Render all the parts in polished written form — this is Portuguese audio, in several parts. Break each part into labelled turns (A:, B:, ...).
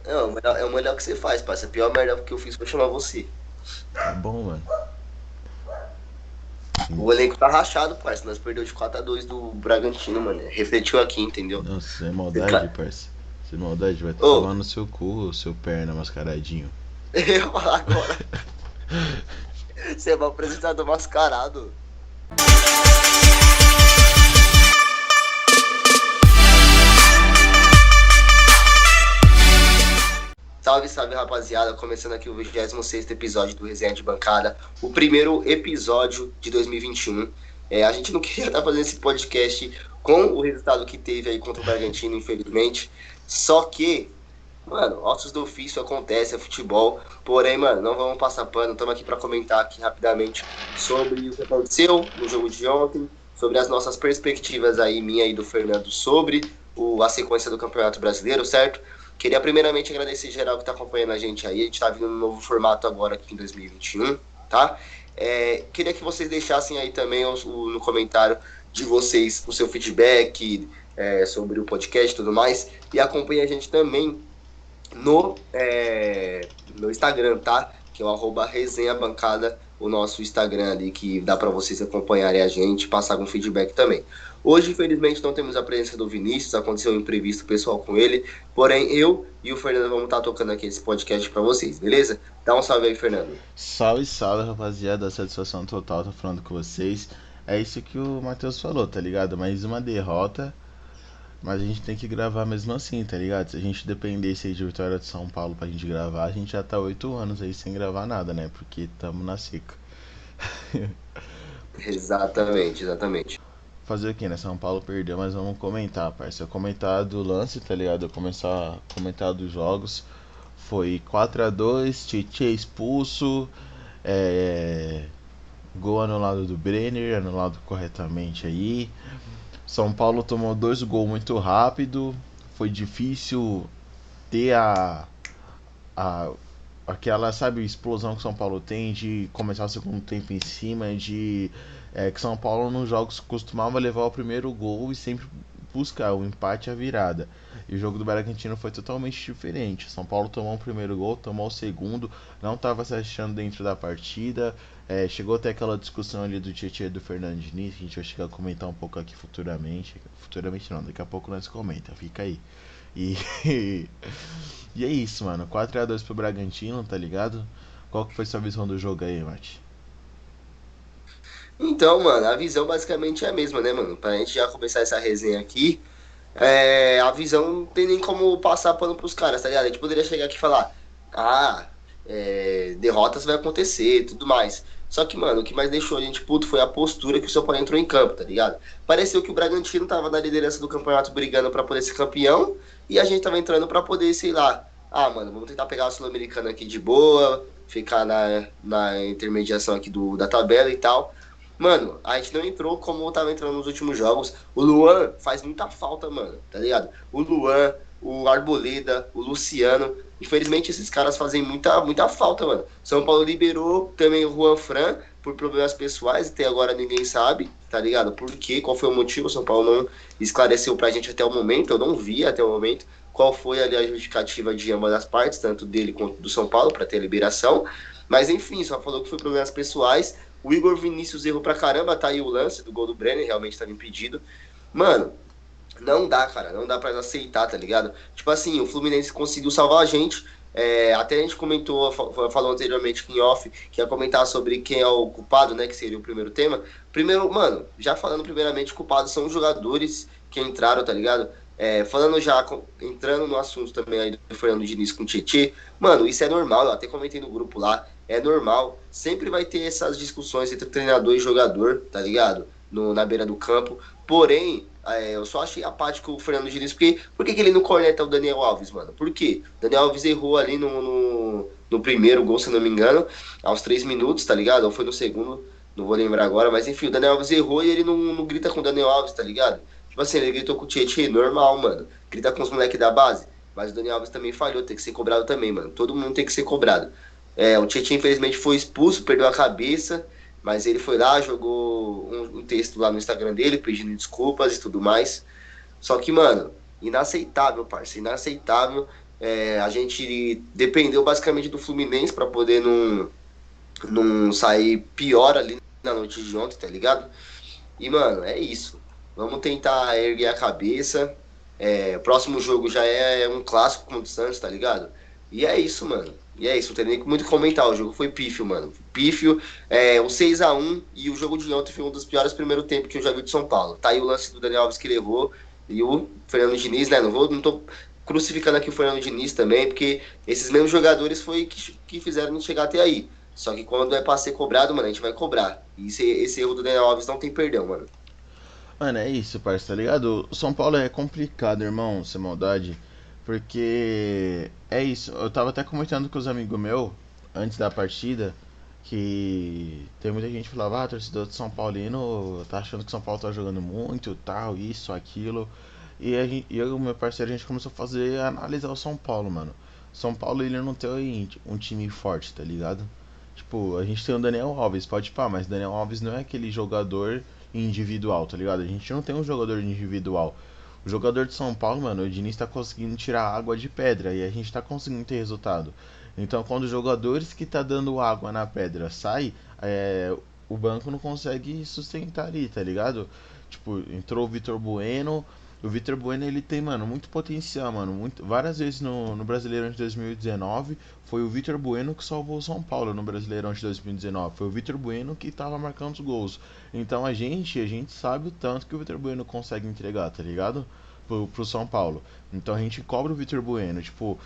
A: Não, é o melhor que você faz, parça. A pior merda que eu fiz foi chamar você.
B: Tá bom, mano.
A: O elenco tá rachado, parça. Nós perdemos de 4-2 do Bragantino, mano. Refletiu aqui, entendeu?
B: Nossa, é
A: Você
B: maldade,
A: tá...
B: parça. Isso é maldade, vai
A: Ô,
B: tomar no seu cu, seu perna mascaradinho.
A: eu ia falar agora. Você é um apresentador mascarado. Salve, salve, rapaziada. Começando aqui o 26º episódio do Resenha de Bancada. O primeiro episódio de 2021. A gente não queria estar fazendo esse podcast com o resultado que teve aí contra o Bragantino, infelizmente. Só que, mano, ossos do ofício acontece, é futebol. Porém, mano, não vamos passar pano. Estamos aqui para comentar aqui rapidamente sobre o que aconteceu no jogo de ontem, sobre as nossas perspectivas aí, minha e do Fernando, sobre a sequência do Campeonato Brasileiro, certo? Queria primeiramente agradecer geral que está acompanhando a gente aí. A gente está vindo num novo formato agora aqui em 2021, tá? Queria que vocês deixassem aí também no comentário de vocês o seu feedback sobre o podcast e tudo mais. E acompanhe a gente também no Instagram, tá? Que é o @resenhabancada, o nosso Instagram ali, que dá para vocês acompanharem a gente, passar algum feedback também. Hoje, infelizmente, não temos a presença do Vinícius, aconteceu um imprevisto pessoal com ele, porém eu e o Fernando vamos estar tocando aqui esse podcast para vocês, beleza? Dá um salve aí, Fernando.
B: Salve, salve, rapaziada. Satisfação total, tô falando com vocês. É isso que o Matheus falou, tá ligado? Mais uma derrota, mas a gente tem que gravar mesmo assim, tá ligado? Se a gente dependesse aí de Vitória de São Paulo pra gente gravar, a gente já tá 8 anos aí sem gravar nada, né? Porque tamo na seca.
A: Exatamente, exatamente.
B: Fazer o que, né? São Paulo perdeu, mas vamos comentar, parceiro. Comentar do lance, tá ligado? Começar a comentar dos jogos. Foi 4-2, Tietchan expulso, é... gol anulado do Brenner, anulado corretamente aí. São Paulo tomou dois gols muito rápido, foi difícil ter a aquela, sabe, explosão que São Paulo tem de começar o segundo tempo em cima, de que São Paulo nos jogos costumava levar o primeiro gol e sempre buscar o empate e a virada. E o jogo do Bragantino foi totalmente diferente. São Paulo tomou o primeiro gol, tomou o segundo, não estava se achando dentro da partida. Chegou até aquela discussão ali do Tietchan e do Fernando Diniz, que a gente vai chegar a comentar um pouco aqui futuramente. Futuramente não, daqui a pouco nós comenta, fica aí. E, e é isso, mano. 4-2 pro Bragantino, tá ligado? Qual que foi sua visão do jogo aí, Mate?
A: Então, mano, a visão basicamente é a mesma, né, mano? Pra gente já começar essa resenha aqui, a visão não tem nem como passar pano pros caras, tá ligado? A gente poderia chegar aqui e falar, derrotas vai acontecer e tudo mais. Só que, mano, o que mais deixou a gente puto foi a postura que o São Paulo entrou em campo, tá ligado? Pareceu que o Bragantino tava na liderança do campeonato brigando pra poder ser campeão e a gente tava entrando pra poder, sei lá, mano, vamos tentar pegar o Sul-Americano aqui de boa, ficar na intermediação aqui da tabela e tal. Mano, a gente não entrou como tava entrando nos últimos jogos. O Luan faz muita falta, mano, tá ligado? O Luan, o Arboleda, o Luciano. Infelizmente, esses caras fazem muita, muita falta, mano. São Paulo liberou também o Juan Fran por problemas pessoais, até agora ninguém sabe, tá ligado? Por quê? Qual foi o motivo? O São Paulo não esclareceu pra gente até o momento, eu não vi até o momento qual foi ali a justificativa de ambas as partes, tanto dele quanto do São Paulo, pra ter a liberação. Mas enfim, só falou que foi problemas pessoais. O Igor Vinícius errou pra caramba, tá aí o lance do gol do Brenner, realmente estava impedido. Mano, não dá, cara, não dá pra aceitar, tá ligado? Tipo assim, o Fluminense conseguiu salvar a gente. Até a gente comentou, falou anteriormente em off, que ia comentar sobre quem é o culpado, né? Que seria o primeiro tema. Primeiro, mano, já falando primeiramente, culpados são os jogadores que entraram, tá ligado? Falando já, entrando no assunto também aí do Fernando Diniz com o Tietchan, mano, isso é normal, eu até comentei no grupo lá, é normal, sempre vai ter essas discussões entre treinador e jogador, tá ligado? Na beira do campo, porém, eu só achei apático o Fernando Diniz, porque por que ele não corneta o Daniel Alves, mano? Por quê? O Daniel Alves errou ali no primeiro gol, se não me engano, aos 3 minutos, tá ligado? Ou foi no segundo, não vou lembrar agora, mas enfim, o Daniel Alves errou e ele não grita com o Daniel Alves, tá ligado? Tipo assim, ele gritou com o Tietchan, normal, mano. Grita com os moleques da base. Mas o Daniel Alves também falhou, tem que ser cobrado também, mano. Todo mundo tem que ser cobrado. O Tietchan, infelizmente, foi expulso, perdeu a cabeça. Mas ele foi lá, jogou um texto lá no Instagram dele, pedindo desculpas e tudo mais. Só que, mano, inaceitável, parceiro. Inaceitável. A gente dependeu basicamente do Fluminense para poder não sair pior ali na noite de ontem, tá ligado? E, mano, é isso. Vamos tentar erguer a cabeça. O próximo jogo já é um clássico contra o Santos, tá ligado? E é isso, mano. E é isso, não tem nem muito o que comentar. O jogo foi pífio, mano. Pífio. O 6-1 e o jogo de ontem foi um dos piores primeiros tempos que eu já vi de São Paulo. Tá aí o lance do Daniel Alves que levou. E o Fernando Diniz, né? Não tô crucificando aqui o Fernando Diniz também, porque esses mesmos jogadores foi que fizeram a gente chegar até aí. Só que quando é pra ser cobrado, mano, a gente vai cobrar. E esse erro do Daniel Alves não tem perdão, mano.
B: Mano, é isso, parça, tá ligado? O São Paulo é complicado, irmão, sem maldade. Porque é isso. Eu tava até comentando com os amigos meus antes da partida que tem muita gente que falava, torcedor de São Paulino tá achando que São Paulo tá jogando muito, tal, isso, aquilo. Eu e o meu parceiro, a gente começou a fazer, analisar o São Paulo, mano. São Paulo, ele não tem um time forte, tá ligado? Tipo, a gente tem o Daniel Alves, pode pá, mas Daniel Alves não é aquele jogador individual, tá ligado? A gente não tem um jogador individual. O jogador de São Paulo, mano, o Diniz tá conseguindo tirar água de pedra e a gente tá conseguindo ter resultado. Então, quando os jogadores que tá dando água na pedra sai, o banco não consegue sustentar ali, tá ligado? Tipo, entrou o Vitor Bueno. O Vitor Bueno, ele tem, mano, muito potencial, mano. Várias vezes no Brasileirão de 2019 foi o Vitor Bueno que salvou o São Paulo no Brasileirão de 2019. Foi o Vitor Bueno que tava marcando os gols. Então a gente sabe o tanto que o Vitor Bueno consegue entregar, tá ligado? Pro São Paulo. Então a gente cobra o Vitor Bueno. Tipo,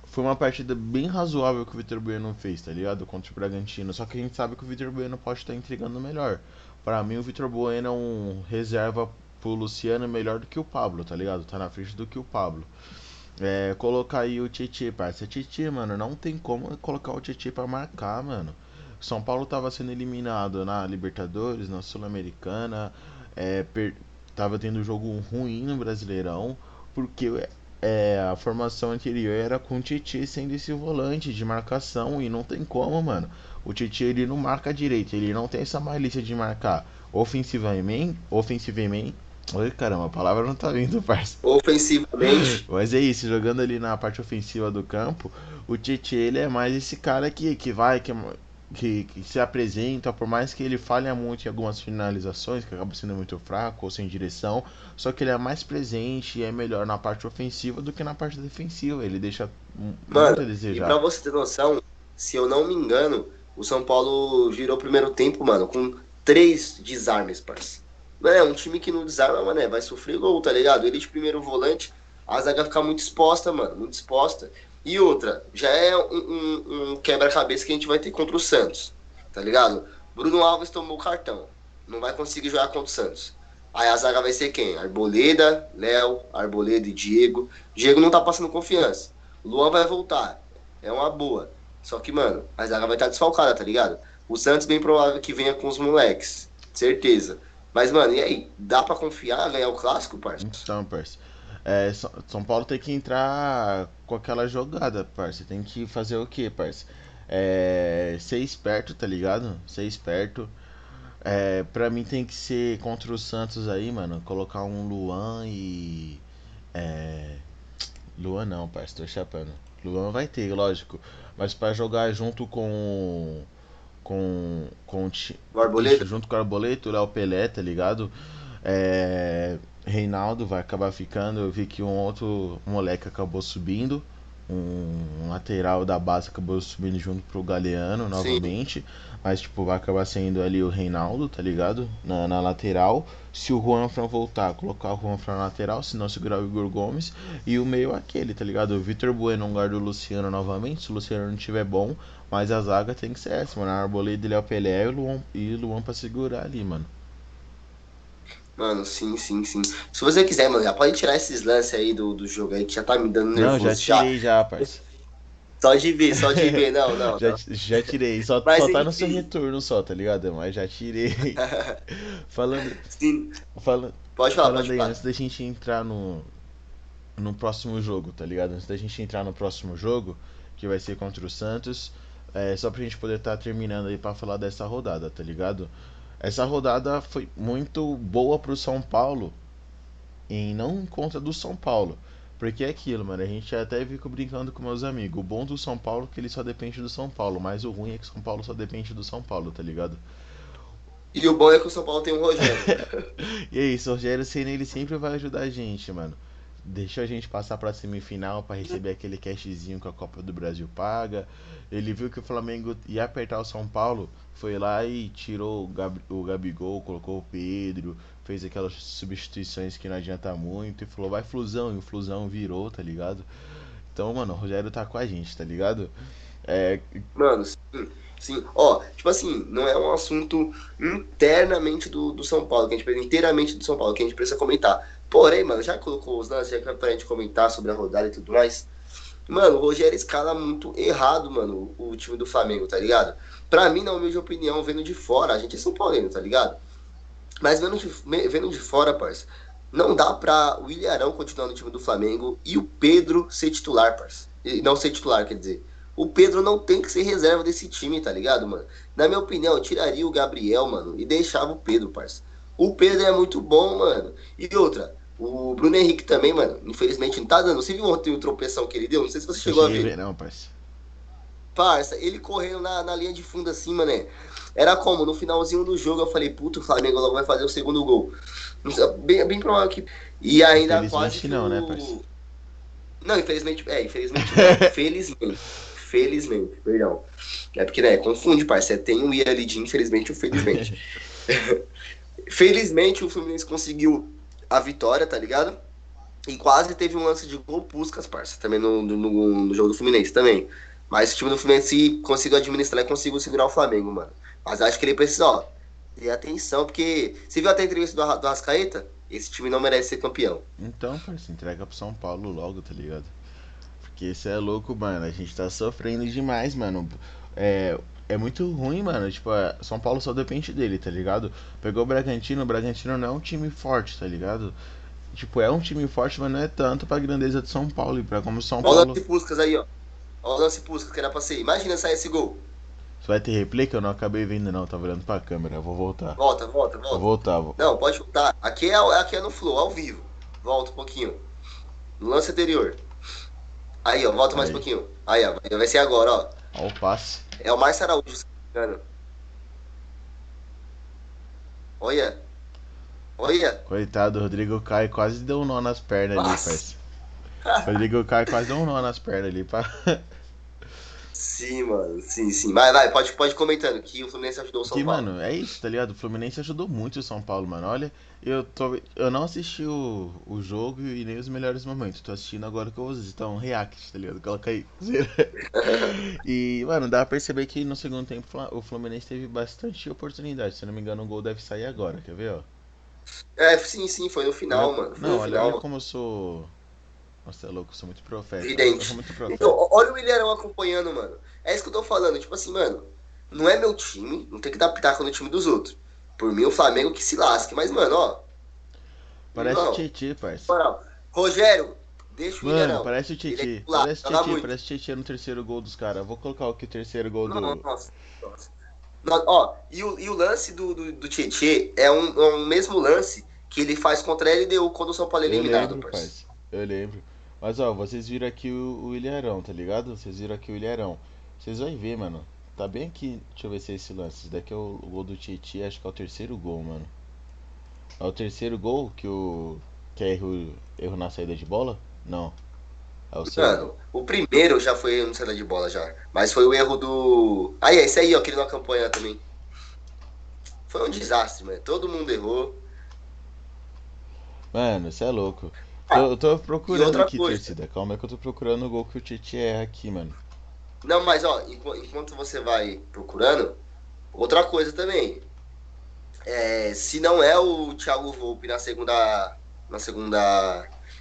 B: foi uma partida bem razoável que o Vitor Bueno fez, tá ligado? Contra o Bragantino. Só que a gente sabe que o Vitor Bueno pode estar entregando melhor. Pra mim, o Vitor Bueno é um reserva pro Luciano melhor do que o Pablo, tá ligado? Tá na frente do que o Pablo. Colocar aí o Tietchan, parça. Tietchan, mano, não tem como colocar o Tietchan pra marcar, mano. São Paulo tava sendo eliminado na Libertadores, na Sul-Americana, tava tendo jogo ruim no Brasileirão, porque a formação anterior era com o Tietchan sendo esse volante de marcação e não tem como, mano. O Tietchan ele não marca direito, ele não tem essa malícia de marcar ofensivamente. Oi, caramba, a palavra não tá vindo, parça.
A: Ofensivamente,
B: Mas é isso, jogando ali na parte ofensiva do campo, o Tietchan ele é mais esse cara que vai, que se apresenta, por mais que ele falhe muito em algumas finalizações, que acaba sendo muito fraco ou sem direção, só que ele é mais presente e é melhor na parte ofensiva do que na parte defensiva. Ele deixa muito
A: mano,
B: a
A: e pra
B: desejar.
A: você ter noção, se eu não me engano, o São Paulo virou o primeiro tempo, mano, com 3 desarmes, parça. Mano, é um time que não desarma, mano, vai sofrer gol, tá ligado? Ele de primeiro volante, a zaga fica muito exposta, mano, muito exposta. E outra, já é um quebra-cabeça que a gente vai ter contra o Santos, tá ligado? Bruno Alves tomou o cartão, não vai conseguir jogar contra o Santos. Aí a zaga vai ser quem? Arboleda, Léo, Arboleda e Diego. Diego não tá passando confiança. O Luan vai voltar. É uma boa. Só que, mano, a zaga vai estar desfalcada, tá ligado? O Santos bem provável que venha com os moleques. Certeza. Mas, mano, e aí? Dá pra confiar, ganhar o clássico, parça?
B: Então, parça. São Paulo tem que entrar com aquela jogada, parça. Tem que fazer o quê, parça? Ser esperto, tá ligado? Ser esperto. Pra mim tem que ser contra o Santos aí, mano. Colocar um Luan e. É... Luan não, parça, tô chapando. Luan vai ter, lógico. Mas pra jogar junto
A: O
B: Isso,
A: Arboleda?
B: junto com o Arboleta, o Léo Pelé, tá ligado? Reinaldo vai acabar ficando. Eu vi que um outro moleque acabou subindo. Um lateral da base acabou subindo junto pro Galeano
A: Sim.
B: novamente. Mas, tipo, vai acabar sendo ali o Reinaldo, tá ligado? Na lateral. Se o Juanfran voltar, colocar o Juanfran na lateral. Se não, segurar o Igor Gomes. E o meio aquele, tá ligado? O Vitor Bueno guarda o Luciano novamente. Se o Luciano não estiver bom. Mas a zaga tem que ser essa, mano. A Arboleda, ele é o Pelé e o Luan pra segurar ali, mano.
A: Mano, sim, sim, sim. Se você quiser, mano, já pode tirar esses lances aí do jogo aí que já tá me dando
B: Não, já
A: nervoso já.
B: tirei já, parça.
A: Só de ver, só de ver. Não, não,
B: Já,
A: não.
B: já tirei. Só
A: Mas
B: tá no seu
A: enfim.
B: retorno só, tá ligado? Mas já tirei. Falando,
A: Sim.
B: falando,
A: Pode falar,
B: falando
A: pode
B: aí,
A: falar.
B: antes da gente entrar no próximo jogo, tá ligado? Antes da gente entrar no próximo jogo, que vai ser contra o Santos, só pra gente poder estar terminando aí pra falar dessa rodada, tá ligado? Essa rodada foi muito boa pro São Paulo, e não em conta do São Paulo. Porque é aquilo, mano. A gente até fica brincando com meus amigos. O bom do São Paulo é que ele só depende do São Paulo. Mas o ruim é que o São Paulo só depende do São Paulo, tá ligado?
A: E o bom é que o São Paulo tem o Rogério.
B: E é isso, o Rogério Ceni ele sempre vai ajudar a gente, mano. Deixou a gente passar pra semifinal pra receber aquele cashzinho que a Copa do Brasil paga. Ele viu que o Flamengo ia apertar o São Paulo, foi lá e tirou o Gabigol, colocou o Pedro, fez aquelas substituições que não adianta muito e falou, vai Flusão, e o Flusão virou, tá ligado? Então, mano, o Rogério tá com a gente, tá ligado? É,
A: Mano, sim, sim. Ó, tipo assim, não é um assunto internamente do São Paulo, que a gente precisa inteiramente do São Paulo, que a gente precisa comentar. Porém, mano, já colocou os lances, já que é pra gente comentar sobre a rodada e tudo mais. Mano, o Rogério escala muito errado, mano, o time do Flamengo, tá ligado? Pra mim, na humilde opinião, vendo de fora, a gente é São Paulino, tá ligado? Mas vendo de fora, parça, não dá pra o Ilharão continuar no time do Flamengo e o Pedro ser titular, parça. E não ser titular, quer dizer. O Pedro não tem que ser reserva desse time, tá ligado, mano? Na minha opinião, eu tiraria o Gabriel, mano, e deixava o Pedro, parça. O Pedro é muito bom, mano. E outra, o Bruno Henrique também, mano, infelizmente não tá dando. Você viu ontem o tropeção que ele deu? Não sei se você
B: eu
A: chegou a
B: cheguei a
A: ver.
B: ver, não, parceiro.
A: Parça, ele correndo na linha de fundo assim, mané. Era como? No finalzinho do jogo eu falei, puto, o Flamengo logo vai fazer o segundo gol. Bem provável que. E ainda quase
B: Infelizmente
A: que
B: não, né, parceiro?
A: o. Não, infelizmente não. Felizmente. Felizmente, perdão. É porque, né, confunde, parça. Tem um I ali de infelizmente ou felizmente. Felizmente o Fluminense conseguiu a vitória, tá ligado? E quase teve um lance de gol Puskás, parça, também no jogo do Fluminense também. Mas o time do Fluminense conseguiu administrar e conseguiu segurar o Flamengo, mano. Mas acho que ele precisa, ó, ter atenção, porque você viu até a entrevista do Arrascaeta? Esse time não merece ser campeão.
B: Então, parceiro, entrega pro São Paulo logo, tá ligado? Porque isso é louco, mano. A gente tá sofrendo demais, mano. É, é muito ruim, mano. Tipo, São Paulo só depende dele, tá ligado? Pegou o Bragantino não é um time forte, tá ligado? Tipo, é um time forte, mas não é tanto pra grandeza de São Paulo. E pra como São
A: Olha o
B: Paulo.
A: lance Puskás aí, ó. Olha o lance Puskás que era pra ser. Imagina sair esse gol.
B: Você vai ter replay que eu não acabei vendo, não. Tava olhando pra câmera. Eu vou voltar.
A: Volta, volta,
B: Vou
A: volta.
B: voltar, vou.
A: Não, pode voltar. Aqui é no Flow, ao vivo. Volta um pouquinho. No lance anterior. Aí, ó, volta mais um
B: Aí.
A: pouquinho. Aí, ó, vai ser agora, ó.
B: Ó o passe.
A: É o Márcio Araújo, se não me engano. Olha, olha.
B: Coitado, o Rodrigo Caio quase deu um nó nas pernas ali,
A: Nossa.
B: parceiro. O Rodrigo Caio quase deu um nó nas pernas ali, pá.
A: Sim, mano. Sim, sim. Vai, pode ir comentando que o Fluminense ajudou o São
B: Que,
A: Paulo.
B: mano, é isso, tá ligado? O Fluminense ajudou muito o São Paulo, mano. Olha, eu não assisti o jogo e nem os melhores momentos. Tô assistindo agora que eu vou assistir um react, tá ligado? Coloca aí. E, mano, dá pra perceber que no segundo tempo o Fluminense teve bastante oportunidade. Se eu não me engano, o gol deve sair agora, quer ver, ó?
A: É, sim, sim, foi no
B: Olha,
A: final, mano. Foi
B: não,
A: no
B: olha
A: final.
B: como eu sou. Nossa, é louco, eu sou muito profeta. Eu sou
A: Evidente.
B: muito
A: Então,
B: profeta.
A: olha o Ilharão acompanhando, mano. É isso que eu tô falando. Tipo assim, mano, não é meu time, não tem que dar pitaco no time dos outros. Por mim, o Flamengo que se lasque. Mas, mano, ó,
B: Parece o
A: irmão,
B: Tietê, parça.
A: moral, Rogério, deixa o
B: Mano,
A: Ilharão.
B: parece o
A: Ele é
B: Tietê.
A: titular, joga muito.
B: Parece o Tietê no terceiro gol dos caras. Vou colocar aqui o terceiro gol do.
A: Nossa, nossa. Ó, e o lance do Tietê é um mesmo lance que ele faz contra a LDU quando o São Paulo é
B: Eu
A: eliminado,
B: lembro,
A: parceiro.
B: parça. Eu lembro. Mas ó, vocês viram aqui o Ilharão, tá ligado? Vocês viram aqui o Ilharão. Vocês vão ver, mano. Tá bem aqui. Deixa eu ver se é esse lance. Esse daqui é o gol do Tietê, acho que é o terceiro gol, mano. É o terceiro gol que é erro na saída de bola? Não. É o segundo.
A: Mano, o primeiro já foi no saída de bola já. Mas foi o erro do. Aí, é esse aí, ó, que ele não acompanha também. Foi um desastre, mano. Todo mundo errou.
B: Mano, você é louco.
A: Ah,
B: Eu tô
A: e
B: procurando
A: outra
B: aqui,
A: coisa.
B: torcida. Calma aí que eu tô procurando o gol que o Tietê erra aqui, mano.
A: Não, mas ó, enquanto você vai procurando, outra coisa também. É, se não é o Thiago Volpe na segunda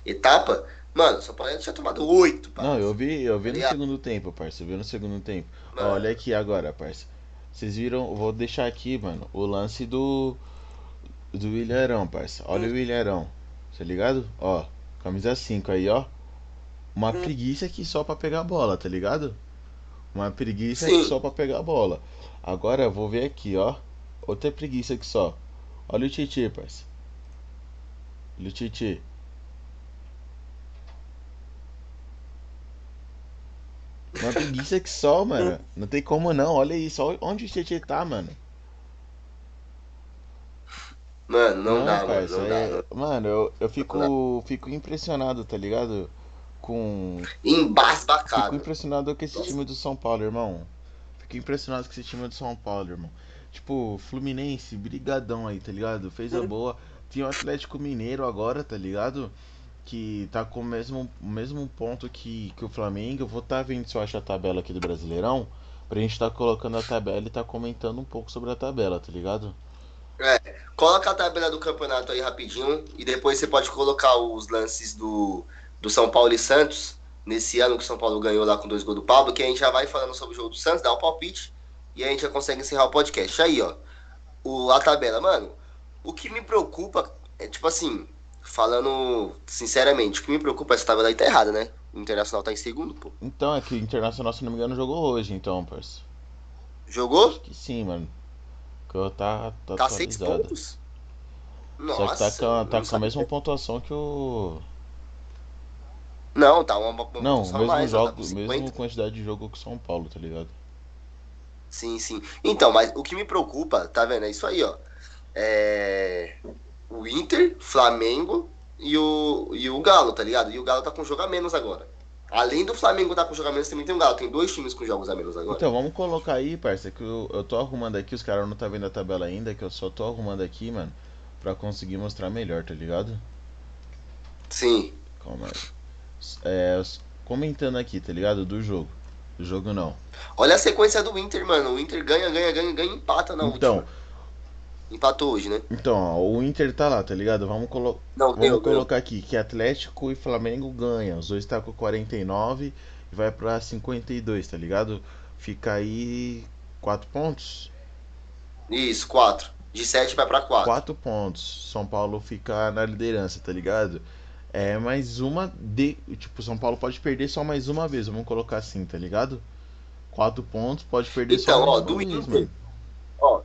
A: etapa, mano, só pode tinha tomado 8,
B: Não,
A: parça.
B: eu
A: Tá
B: vi no
A: ligado?
B: segundo tempo, parça. Eu vi no segundo tempo. Ó, olha
A: Mano,
B: aqui agora, parça. Vocês viram? Eu vou deixar aqui, mano, o lance do Ilharão, parça. Olha o Ilharão. Tá ligado? Ó, camisa 5 aí, ó. Uma preguiça aqui só pra pegar a bola, tá ligado? Uma preguiça aqui
A: sim.
B: só pra pegar a bola. Agora eu vou ver aqui, ó. Outra preguiça aqui só. Olha o Titi, parça. Olha o Titi. Uma preguiça que só, mano. Não tem como não. Olha isso. Olha onde o Tietchan tá, mano.
A: Mano, não
B: Não,
A: dá, mano,
B: parça.
A: não dá, não,
B: Mano, eu
A: não dá.
B: fico impressionado, tá ligado? Com. Fico
A: Embasbacado.
B: impressionado com esse
A: Nossa,
B: time do São Paulo, irmão. Fico impressionado com esse time do São Paulo, irmão. Tipo, Fluminense, brigadão aí, tá ligado? Fez a boa. Tinha o Atlético Mineiro agora, tá ligado? Que tá com o mesmo ponto que o Flamengo. Eu vou tá vendo se eu acho a tabela aqui do Brasileirão. Pra gente tá colocando a tabela e tá comentando um pouco sobre a tabela, tá ligado?
A: é, coloca a tabela do campeonato aí rapidinho e depois você pode colocar os lances do São Paulo e Santos, nesse ano que o São Paulo ganhou lá com 2 gols do Pablo, que a gente já vai falando sobre o jogo do Santos, dá o palpite e a gente já consegue encerrar o podcast. Aí, ó, a tabela. Mano, o que me preocupa é, tipo assim, falando sinceramente, o que me preocupa é essa tabela aí tá errada, né? O Internacional tá em segundo, pô.
B: Então, é que o Internacional, se não me engano, jogou hoje, então, parça. Acho
A: Jogou?
B: que sim, mano. Que eu tá
A: Tá seis
B: atualizado.
A: pontos?
B: Só que
A: Nossa, eu
B: tá
A: não
B: com a
A: sabia.
B: mesma pontuação que o.
A: Não, tá uma
B: Não,
A: pontuação a mais, ó, tá com
B: mesmo
A: 50.
B: quantidade de jogo que o São Paulo, tá ligado?
A: Sim, sim. Então, mas o que me preocupa, tá vendo? É isso aí, ó. É o Inter, Flamengo e o Galo, tá ligado? E o Galo tá com um jogo a menos agora. Além do Flamengo tá com um jogo a menos, também tem o Galo. Tem dois times com jogos a menos agora.
B: Então, vamos colocar aí, parça, que eu tô arrumando aqui, os caras não tá vendo a tabela ainda, que eu só tô arrumando aqui, mano, pra conseguir mostrar melhor, tá ligado?
A: Sim.
B: Calma aí. Comentando aqui, tá ligado? Do jogo. Do jogo não.
A: Olha a sequência do Inter, mano. O Inter ganha, ganha, ganha, ganha e empata na
B: Então,
A: última. Empatou hoje, né?
B: ó, o Inter tá lá, tá ligado?
A: Não,
B: Vamos
A: ganhou.
B: colocar aqui que Atlético e Flamengo ganham. Os dois tá com 49 e vai pra 52, tá ligado? Fica aí 4 pontos.
A: Isso, 4. De 7 vai pra 4.
B: 4 pontos. São Paulo fica na liderança, tá ligado? É mais uma de. Tipo, São Paulo pode perder só mais uma vez, vamos colocar assim, tá ligado? 4 pontos, pode perder só
A: Então,
B: mais uma vez, mano.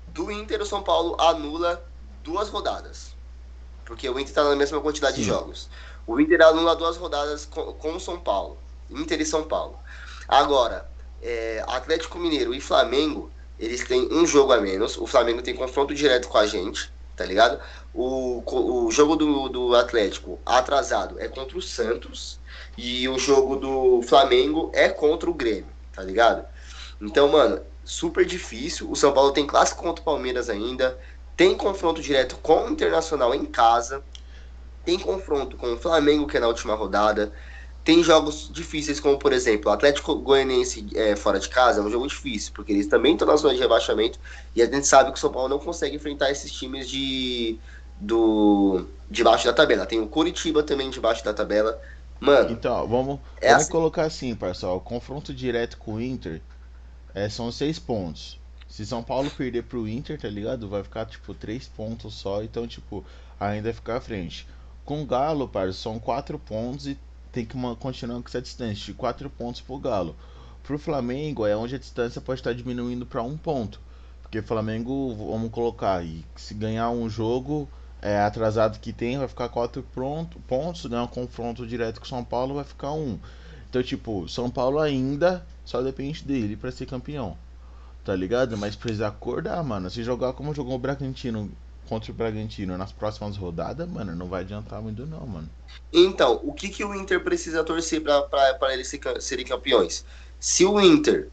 A: Do Inter, o São Paulo anula 2 rodadas. Porque o Inter tá na mesma quantidade de
B: Sim.
A: jogos. O Inter anula 2 rodadas com o São Paulo. Inter e São Paulo. Agora, Atlético Mineiro e Flamengo, eles têm um jogo a menos. O Flamengo tem confronto direto com a gente, tá ligado? O jogo do Atlético atrasado é contra o Santos. E o jogo do Flamengo é contra o Grêmio, tá ligado? Então, mano, super difícil. O São Paulo tem clássico contra o Palmeiras ainda. Tem confronto direto com o Internacional em casa. Tem confronto com o Flamengo, que é na última rodada. Tem jogos difíceis, como por exemplo, o Atlético Goianiense fora de casa é um jogo difícil, porque eles também estão na zona de rebaixamento. E a gente sabe que o São Paulo não consegue enfrentar esses times debaixo da tabela. Tem o Curitiba também debaixo da tabela. Mano,
B: Então, ó,
A: é
B: vamos
A: assim.
B: colocar assim, parça. O confronto direto com o Inter são 6 pontos. Se São Paulo perder pro Inter, tá ligado? Vai ficar tipo 3 pontos só, então tipo, ainda vai ficar à frente. Com o Galo, parça, são 4 pontos e tem que continuar com essa distância de 4 pontos pro Galo. Pro Flamengo é onde a distância pode estar diminuindo para um ponto. Porque o Flamengo, vamos colocar, e se ganhar um jogo atrasado que tem, vai ficar 4 pontos, ganhar um confronto direto com o São Paulo, vai ficar um. Então, tipo, São Paulo ainda só depende dele para ser campeão, tá ligado? Mas precisa acordar, mano. Se jogar como jogou o Bragantino contra o Bragantino nas próximas rodadas, mano, não vai adiantar muito não, mano.
A: Então, o que, que o Inter precisa torcer para eles serem campeões? Se o Inter,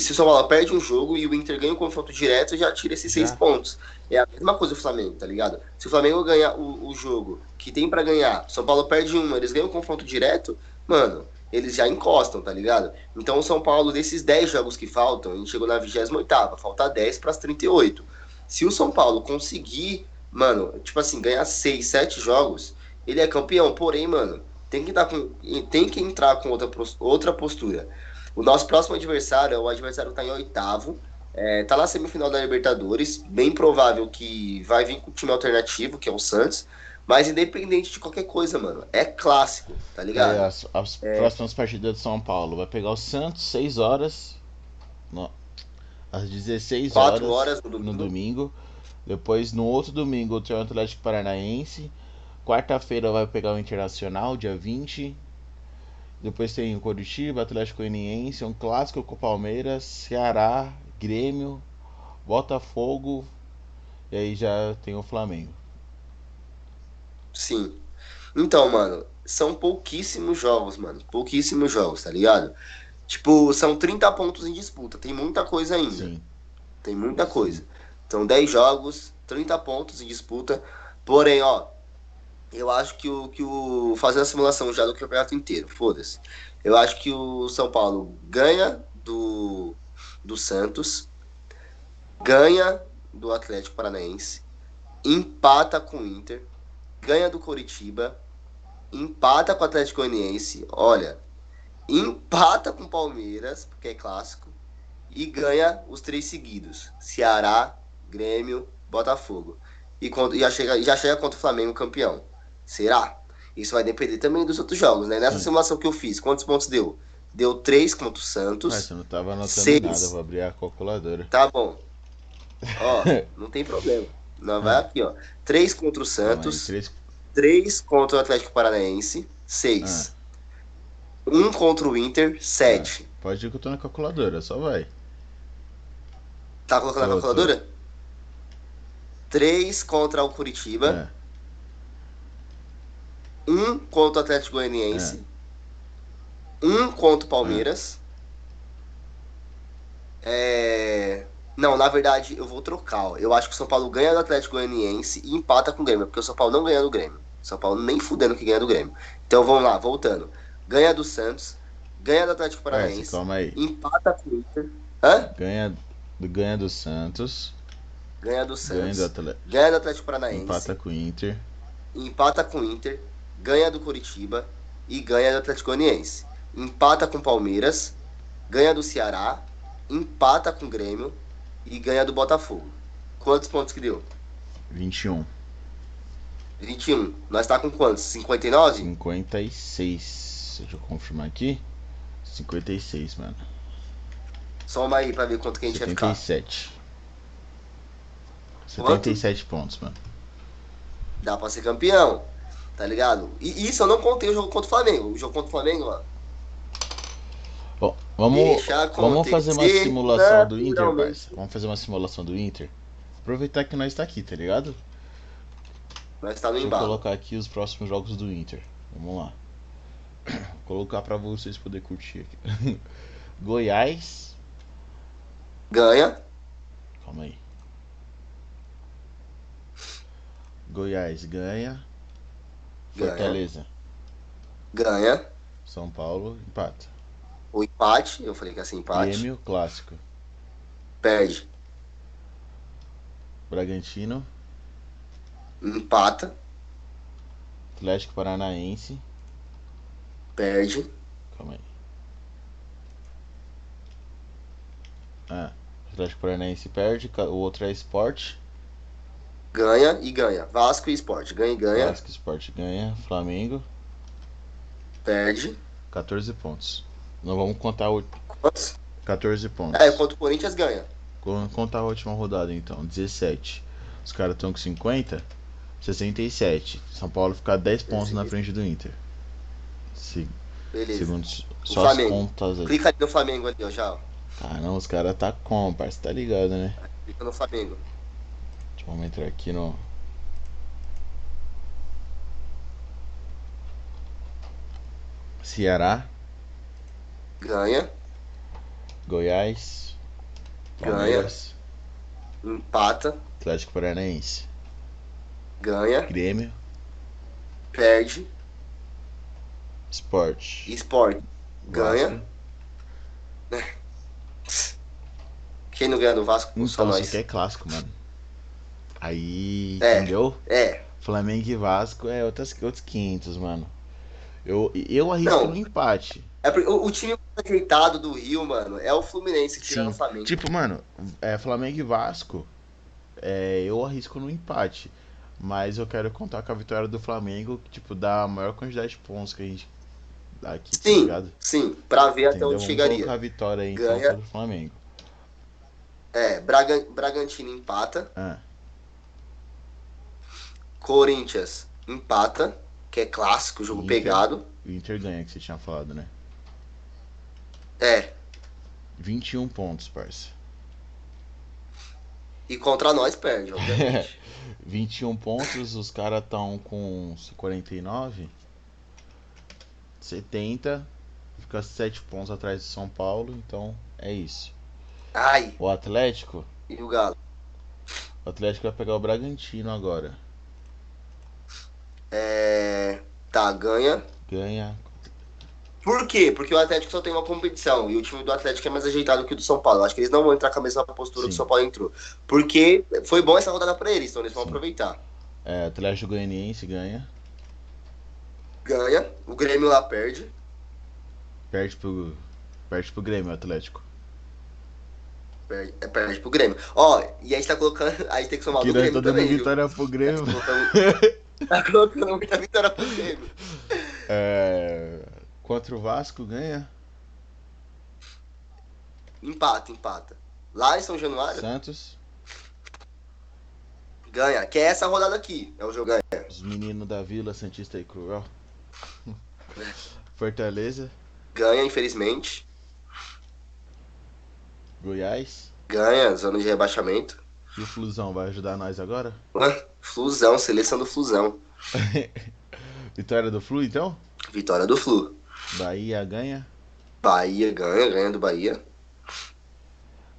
A: se o São Paulo perde um jogo e o Inter ganha um confronto direto, já tira esses seis
B: Já?
A: pontos. É a mesma coisa do Flamengo, tá ligado? Se o Flamengo ganhar o jogo que tem para ganhar, São Paulo perde um, eles ganham um confronto direto, mano, eles já encostam, tá ligado? Então o São Paulo, desses 10 jogos que faltam, a gente chegou na 28ª, falta 10 para as 38. Se o São Paulo conseguir, mano, tipo assim, ganhar 6, 7 jogos, ele é campeão, porém, mano, tem que entrar com outra postura. O nosso próximo adversário é o adversário que tá em oitavo, tá na semifinal da Libertadores, bem provável que vai vir com o time alternativo, que é o Santos, mas independente de qualquer coisa, mano, é clássico, tá ligado?
B: As próximas partidas de São Paulo vai pegar o Santos 6 horas, no- às 16
A: quatro
B: horas
A: horas no
B: no
A: domingo.
B: domingo. Depois, no outro domingo, tem o Atlético Paranaense. Quarta-feira vai pegar o Internacional, dia 20. Depois tem o Coritiba, Atlético Goianiense, um clássico com o Palmeiras, Ceará, Grêmio, Botafogo e aí já tem o Flamengo.
A: Sim. Então, mano, são pouquíssimos jogos, mano. Pouquíssimos jogos, tá ligado? Tipo, são 30 pontos em disputa. Tem muita coisa ainda.
B: Sim,
A: Tem muita coisa. São 10 jogos, 30 pontos em disputa. Porém, ó, eu acho fazendo a simulação já do campeonato inteiro, foda-se. Eu acho que o São Paulo ganha do Santos, ganha do Atlético Paranaense, empata com o Inter, ganha do Coritiba, empata com o Atlético Goianiense, olha, empata com o Palmeiras, porque é clássico, e ganha os 3 seguidos: Ceará, Grêmio, Botafogo. E já chega contra o Flamengo campeão. Será? Isso vai depender também dos outros jogos, né? Nessa
B: sim.
A: simulação que eu fiz, quantos pontos deu? Deu 3 contra o
B: Mas
A: Santos,
B: você não tava anotando nada, vou
A: 6.
B: abrir a calculadora.
A: Tá bom. Ó, não tem problema. Não vai
B: Ah,
A: aqui, ó. 3 contra o
B: calma aí,
A: Santos,
B: três.
A: 3 contra o Atlético Paranaense,
B: Ah,
A: 6. Um contra o Inter,
B: ah.
A: 7.
B: Pode ir que eu tô na calculadora, só vai.
A: Tá colocando na
B: Tô.
A: calculadora? 3 contra o Curitiba,
B: Ah,
A: um contra o Atlético
B: ah,
A: Goianiense, um contra o
B: ah.
A: Palmeiras. Não, na verdade, eu vou trocar. Ó. Eu acho que o São Paulo ganha do Atlético Goianiense e empata com o Grêmio, porque o São Paulo não ganha do Grêmio. O São Paulo nem fudendo que ganha do Grêmio. Então vamos lá, voltando. Ganha do Santos, ganha do Atlético
B: Parça,
A: Paranaense,
B: calma aí.
A: empata com o Inter. Hã?
B: Ganha do Santos,
A: Ganha do
B: ganha do
A: Santos,
B: Atlético,
A: ganha do Atlético
B: empata
A: Paranaense,
B: com o Inter.
A: empata com o Inter, ganha do Curitiba e ganha do Atlético Goianiense. Empata com o Palmeiras, ganha do Ceará, empata com o Grêmio e ganha do Botafogo. Quantos pontos que deu?
B: 21.
A: 21. Nós tá com quantos? 59?
B: 56. Deixa eu confirmar aqui. 56, mano.
A: Soma aí pra ver quanto que a gente vai ficar.
B: 77.
A: Quanto?
B: 77 pontos, mano.
A: Dá pra ser campeão. Tá ligado? E isso eu não contei o jogo contra o Flamengo. O jogo contra o Flamengo, ó.
B: Bom,
A: Deixa
B: vamos fazer uma
A: acontecer
B: simulação do Inter, parça.
A: naturalmente.
B: Vamos fazer uma simulação do Inter. Aproveitar que nós tá aqui, tá ligado?
A: Nós tá no
B: Deixa eu
A: embalo.
B: colocar aqui os próximos jogos do Inter. Vamos lá. Vou colocar pra vocês poderem curtir aqui. Goiás.
A: Ganha,
B: Calma aí. Goiás ganha.
A: ganha,
B: Fortaleza.
A: ganha.
B: São Paulo empata.
A: O empate, eu falei que ia ser empate.
B: Grêmio clássico.
A: Perde,
B: Bragantino.
A: empata,
B: Atlético Paranaense.
A: perde,
B: Calma aí. Ah, Atlético Paranaense perde. O outro é Sport.
A: ganha e ganha. Vasco e Sport, ganha e ganha.
B: Vasco Sport ganha. Flamengo.
A: Perde.
B: 14 pontos. Não vamos contar o
A: Quantos?
B: 14
A: É,
B: pontos.
A: contra o Corinthians ganha.
B: Vamos contar a última rodada então. 17. Os caras estão com 50. 67. São Paulo fica 10 pontos na frente do Inter.
A: Beleza.
B: Segundo
A: O
B: só as
A: Flamengo.
B: contas aí.
A: Clica ali no Flamengo ali, ó, já. Ó.
B: Ah não, os caras tá com, parça, tá ligado, né?
A: Clica no Flamengo.
B: Vamos entrar aqui no. Ceará,
A: Ganha,
B: Goiás,
A: ganha,
B: Palmeiras,
A: empata,
B: Atlético Paranaense,
A: ganha,
B: Grêmio,
A: perde,
B: Sport,
A: Sport.
B: Vasco.
A: Ganha. Quem não ganha do Vasco? Só
B: Então, só que
A: nós.
B: é clássico, mano. Aí,
A: É,
B: entendeu?
A: é.
B: Flamengo e Vasco é outros 500, mano. Eu arrisco no
A: Não,
B: empate.
A: é porque o time mais ajeitado do Rio, mano, é o Fluminense tirando o
B: Sim.
A: Flamengo.
B: Tipo, mano, Flamengo e Vasco, eu arrisco no empate. Mas eu quero contar com a vitória do Flamengo, que, tipo, dá a maior quantidade de pontos que a gente dá aqui, tá
A: Sim,
B: ligado?
A: sim, pra ver até
B: Entendeu?
A: onde
B: Vamos colocar
A: chegaria.
B: a vitória aí então
A: Ganha,
B: pelo Flamengo.
A: Bragantino empata,
B: Ah,
A: Corinthians empata, que é clássico, jogo
B: Inter,
A: pegado.
B: o Inter ganha, que você tinha falado, né?
A: É.
B: 21 pontos, parça.
A: E contra nós perde, obviamente.
B: 21 pontos, os caras estão com 49, 70, fica 7 pontos atrás de São Paulo, então é isso.
A: Ai,
B: O Atlético,
A: e o Galo?
B: o Atlético vai pegar o Bragantino agora.
A: É. Tá, ganha.
B: Ganha.
A: Por quê? Porque o Atlético só tem uma competição e o time do Atlético é mais ajeitado que o do São Paulo. Acho que eles não vão entrar com a mesma postura que o
B: Sim.
A: São Paulo entrou. Porque foi bom essa rodada pra eles, então eles vão
B: Sim.
A: aproveitar.
B: Atlético Goianiense ganha.
A: Ganha, o Grêmio lá perde.
B: Perde pro, perde pro Grêmio, o Atlético.
A: Perde pro Grêmio. Ó, e a gente tá colocando. A gente tem que somar
B: Que
A: do
B: nós
A: Grêmio
B: tá dando
A: também, viu?
B: vitória pro
A: A gente
B: Grêmio.
A: tá colocando muita vitória pro Grêmio.
B: Contra o Vasco ganha.
A: Empata. Lá em São Januário,
B: Santos.
A: ganha. Que é essa rodada aqui. É o jogo ganha.
B: Os meninos da Vila Santista e Cruel. Fortaleza.
A: Ganha, infelizmente.
B: Goiás.
A: Ganha, zona de rebaixamento.
B: E o Flusão vai ajudar nós agora?
A: Flusão, seleção do Flusão.
B: Vitória do Flu, então?
A: Vitória do Flu.
B: Bahia ganha.
A: Bahia ganha do Bahia.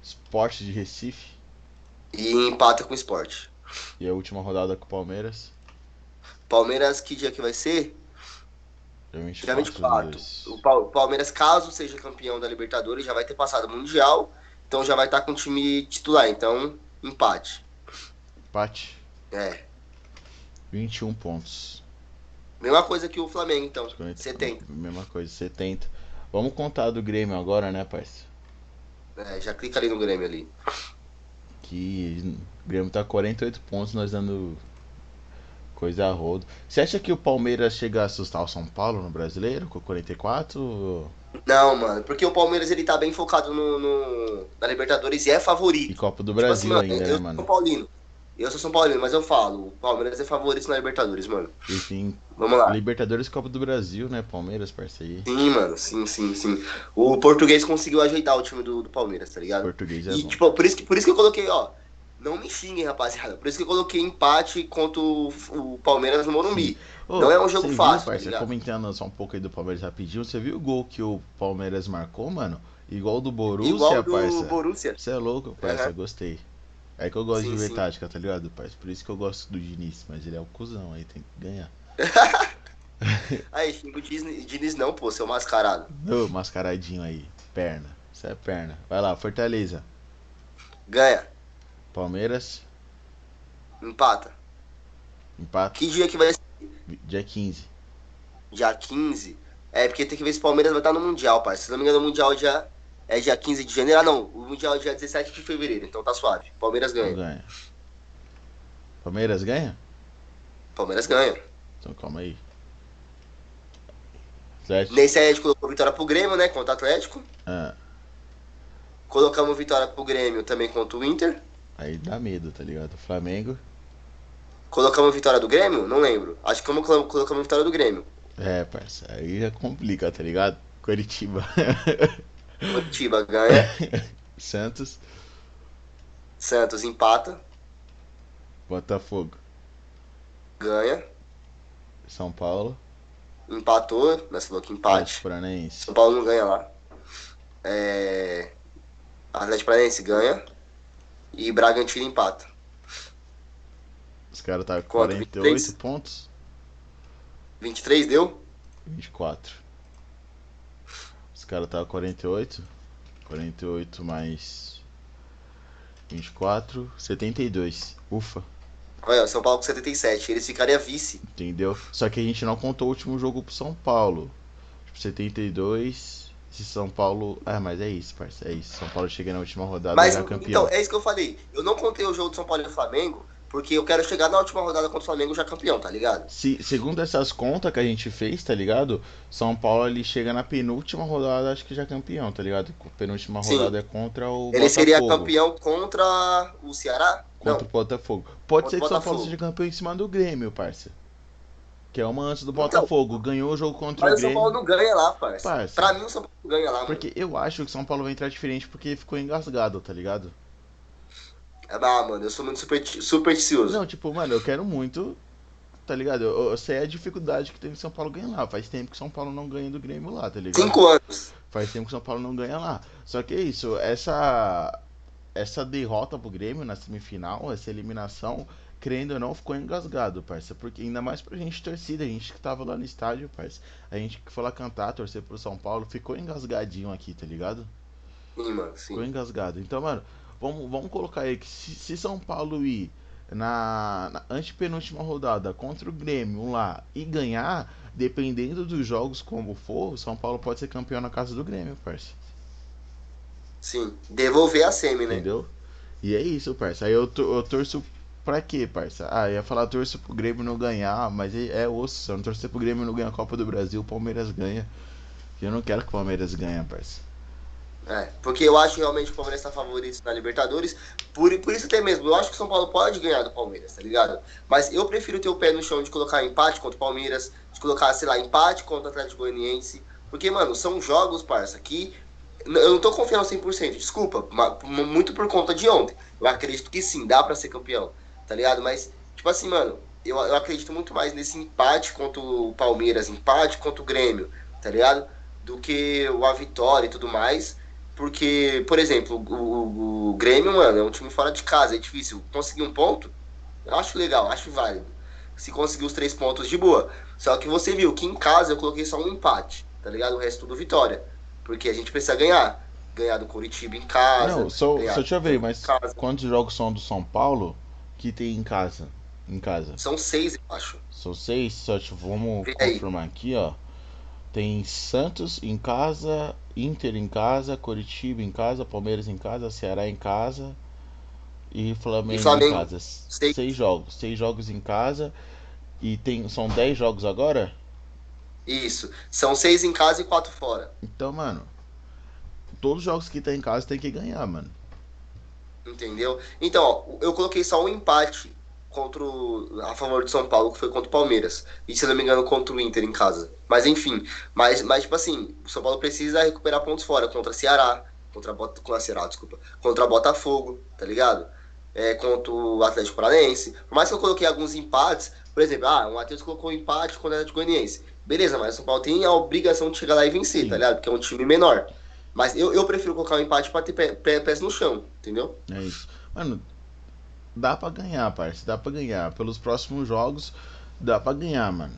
B: Sport de Recife.
A: E empata com o Sport.
B: E a última rodada com o Palmeiras.
A: Palmeiras, que dia que vai ser? Dia 24. O Palmeiras, caso seja campeão da Libertadores, já vai ter passado o Mundial. Então já vai estar com o time titular. Então, empate.
B: Empate. 21 pontos.
A: Mesma coisa que o Flamengo, então. 70.
B: Mesma coisa, 70. Vamos contar do Grêmio agora, né, parceiro?
A: Já clica ali no Grêmio ali.
B: Que o Grêmio tá com 48 pontos, nós dando coisa a rodo. Você acha que o Palmeiras chega a assustar o São Paulo no Brasileiro com 44?
A: Não, mano, porque o Palmeiras ele tá bem focado na Libertadores e é
B: E
A: favorito.
B: Copa do
A: Tipo assim,
B: Brasil
A: mano,
B: ainda,
A: eu
B: né,
A: sou
B: mano?
A: São Paulino. Eu sou São Paulino, mas eu falo, o Palmeiras é favorito na Libertadores, mano.
B: E tem
A: Vamos lá.
B: Libertadores e Copa do Brasil, né? Palmeiras, parceiro.
A: Sim, mano, sim. O português conseguiu ajeitar o time do Palmeiras, tá ligado?
B: Português é
A: E,
B: bom.
A: tipo, por isso que eu coloquei, ó. Não me xinguem, rapaziada. Por isso que eu coloquei empate contra o Palmeiras no Morumbi.
B: Ô,
A: Não é um jogo
B: você
A: fácil,
B: viu,
A: tá
B: parceiro,
A: ligado?
B: comentando só um pouco aí do Palmeiras rapidinho, você viu o gol que o Palmeiras marcou, mano? Igual do Borussia,
A: Igual do
B: parça.
A: Borussia.
B: Você é louco, parça,
A: Uhum.
B: gostei. É que eu gosto de ver
A: Sim.
B: tática, tá ligado, parça? Por isso que eu gosto do Diniz, mas ele é o cuzão, aí tem que ganhar.
A: Aí, xinga o Diniz não, pô, seu mascarado.
B: Ô, mascaradinho aí, perna. Isso é perna. Vai lá, Fortaleza.
A: Ganha,
B: Palmeiras,
A: empata.
B: empate,
A: Que dia que vai ser?
B: dia 15.
A: Dia 15? É, porque tem que ver se o Palmeiras vai estar no Mundial, parceiro. Se não me engano, o Mundial é dia 15 de janeiro. Ah, não. O Mundial é dia 17 de fevereiro, então tá suave. Palmeiras
B: Então
A: ganha.
B: ganha. Palmeiras ganha?
A: Palmeiras ganha.
B: Então calma aí. Atlético.
A: Nesse aí a gente colocou vitória pro Grêmio, né? Contra o Atlético.
B: Ah,
A: Colocamos vitória pro Grêmio também contra o Inter.
B: aí dá medo, tá ligado? Flamengo.
A: Colocamos vitória do Grêmio? Não lembro. Acho que colocamos vitória do Grêmio.
B: Parça, aí já complica, tá ligado? Curitiba.
A: Curitiba ganha.
B: Santos.
A: Santos empata.
B: Botafogo.
A: Ganha.
B: São Paulo.
A: Empatou. Nós falou que
B: Atlético
A: empate.
B: Paranaense.
A: São Paulo não ganha lá. Atlético Paranaense ganha. E Bragantino empata.
B: Os caras tá com
A: Quanto?
B: 48
A: 23?
B: pontos.
A: 23 deu?
B: 24. Os caras tá com 48. 48 mais 24. 72. Ufa.
A: Olha, São Paulo com 77. Eles ficariam vice.
B: Entendeu? Só que a gente não contou o último jogo pro São Paulo. Tipo, 72. Se São Paulo. Mas é isso, parça. É isso. São Paulo chega na última rodada e
A: Mas,
B: já é campeão.
A: então, é isso que eu falei. Eu não contei o jogo do São Paulo e Flamengo, porque eu quero chegar na última rodada contra o Flamengo já campeão, tá ligado?
B: Segundo essas contas que a gente fez, tá ligado? São Paulo ele chega na penúltima rodada, acho que já é campeão, tá ligado? A penúltima
A: Sim.
B: rodada é contra o
A: Ele seria
B: Botafogo.
A: campeão contra o Ceará?
B: Contra
A: Não.
B: o Botafogo. Pode
A: Contra
B: ser
A: o
B: que São Paulo
A: Botafogo.
B: seja campeão em cima do Grêmio, parça. Que é uma antes do
A: Então,
B: Botafogo. Ganhou o jogo contra o
A: mas o São Paulo
B: Grêmio.
A: não ganha lá, parça.
B: Parça.
A: Pra mim, o São Paulo não ganha lá, mano.
B: Porque eu acho que o São Paulo vai entrar diferente porque ficou engasgado, tá ligado?
A: Ah, mano, eu sou muito
B: Não,
A: supersticioso.
B: tipo, mano, eu quero muito, tá ligado? Eu sei a dificuldade que tem o São Paulo ganhar lá. Faz tempo que o São Paulo não ganha do Grêmio lá, tá ligado?
A: 5 anos.
B: Faz tempo que o São Paulo não ganha lá. Só que é isso, essa derrota pro Grêmio na semifinal, essa eliminação, crendo ou não, ficou engasgado, parça. Porque ainda mais pra gente torcida, a gente que tava lá no estádio, parça. A gente que foi lá cantar, torcer pro São Paulo, ficou engasgadinho aqui, tá ligado?
A: Sim, mano,
B: Ficou
A: sim.
B: engasgado. Então, mano, vamos colocar aí que se São Paulo ir na antepenúltima rodada contra o Grêmio lá e ganhar, dependendo dos jogos como for, o São Paulo pode ser campeão na casa do Grêmio, parça.
A: Sim. Devolver a semi, né?
B: Entendeu? E é isso, parça. Aí eu torço pra quê, parça? Ah, ia falar torço pro Grêmio não ganhar, mas é osso. Se eu não torcer pro Grêmio não ganhar a Copa do Brasil, o Palmeiras ganha. Eu não quero que o Palmeiras ganhe, parça.
A: É, porque eu acho realmente que o Palmeiras está favorito na Libertadores. Por isso até mesmo, eu acho que o São Paulo pode ganhar do Palmeiras, tá ligado? Mas eu prefiro ter o pé no chão de colocar empate contra o Palmeiras, de colocar, sei lá, empate contra o Atlético Goianiense. Porque, mano, são jogos, parça, que eu não tô confiando 100%, desculpa, muito por conta de ontem. Eu acredito que sim, dá pra ser campeão, tá ligado? Mas, tipo assim, mano, eu acredito muito mais nesse empate contra o Palmeiras, empate contra o Grêmio, tá ligado? Do que a vitória e tudo mais. Porque, por exemplo, o Grêmio, mano, é um time fora de casa, é difícil. Conseguir um ponto, eu acho legal, acho válido. Se conseguir os 3 pontos, de boa. Só que você viu que em casa eu coloquei só um empate, tá ligado? O resto tudo vitória. Porque a gente precisa ganhar. Ganhar do Curitiba em
B: Não,
A: casa,
B: só
A: ganhar do
B: deixa eu ver,
A: Flamengo em
B: mas
A: casa.
B: quantos jogos são do São Paulo que tem em casa? Em casa.
A: São 6, eu acho.
B: São seis, só vamos
A: Vê aí.
B: confirmar aqui, ó. Tem Santos em casa, Inter em casa, Curitiba em casa, Palmeiras em casa, Ceará em casa e
A: E
B: Flamengo em
A: Flamengo,
B: casa.
A: 6.
B: Seis jogos em casa e são 10 jogos agora?
A: Isso. São 6 em casa e 4 fora.
B: Então, mano, todos os jogos que tá em casa tem que ganhar, mano.
A: Entendeu? Então, ó, eu coloquei só um empate a favor do São Paulo, que foi contra o Palmeiras. E, se eu não me engano, contra o Inter em casa. Mas, enfim. Mas tipo assim, o São Paulo precisa recuperar pontos fora contra Ceará, contra Ceará, desculpa, contra Botafogo, tá ligado? Contra o Atlético Paranaense. Por mais que eu coloquei alguns empates, por exemplo, o Matheus colocou um empate contra o Atlético Goianiense. Beleza, mas o São Paulo tem a obrigação de chegar lá e vencer, tá
B: Sim,
A: ligado? Porque é um time menor. Mas eu prefiro colocar um empate pra ter pés no chão, entendeu?
B: é isso. Mano, dá pra ganhar, parça. Dá pra ganhar. Pelos próximos jogos, dá pra ganhar, mano.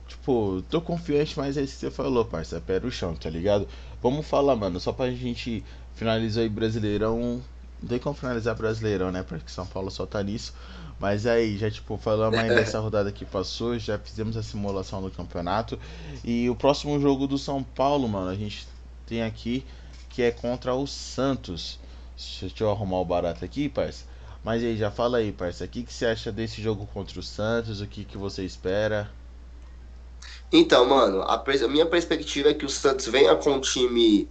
B: Tipo, tô confiante, mas é isso que você falou, parça. É pé no chão, tá ligado? Vamos falar, mano, só pra gente finalizar aí Brasileirão. Não tem como finalizar Brasileirão, né? Porque São Paulo só tá nisso. Mas aí, já tipo, falamos aí dessa rodada que passou, já fizemos a simulação do campeonato. E o próximo jogo do São Paulo, mano, a gente tem aqui que é contra o Santos. Deixa eu arrumar o barato aqui, parça. Mas aí, já fala aí, parça. O que, que você acha desse jogo contra o Santos? O que, que você espera?
A: Então, mano, a minha perspectiva é que o Santos venha com um time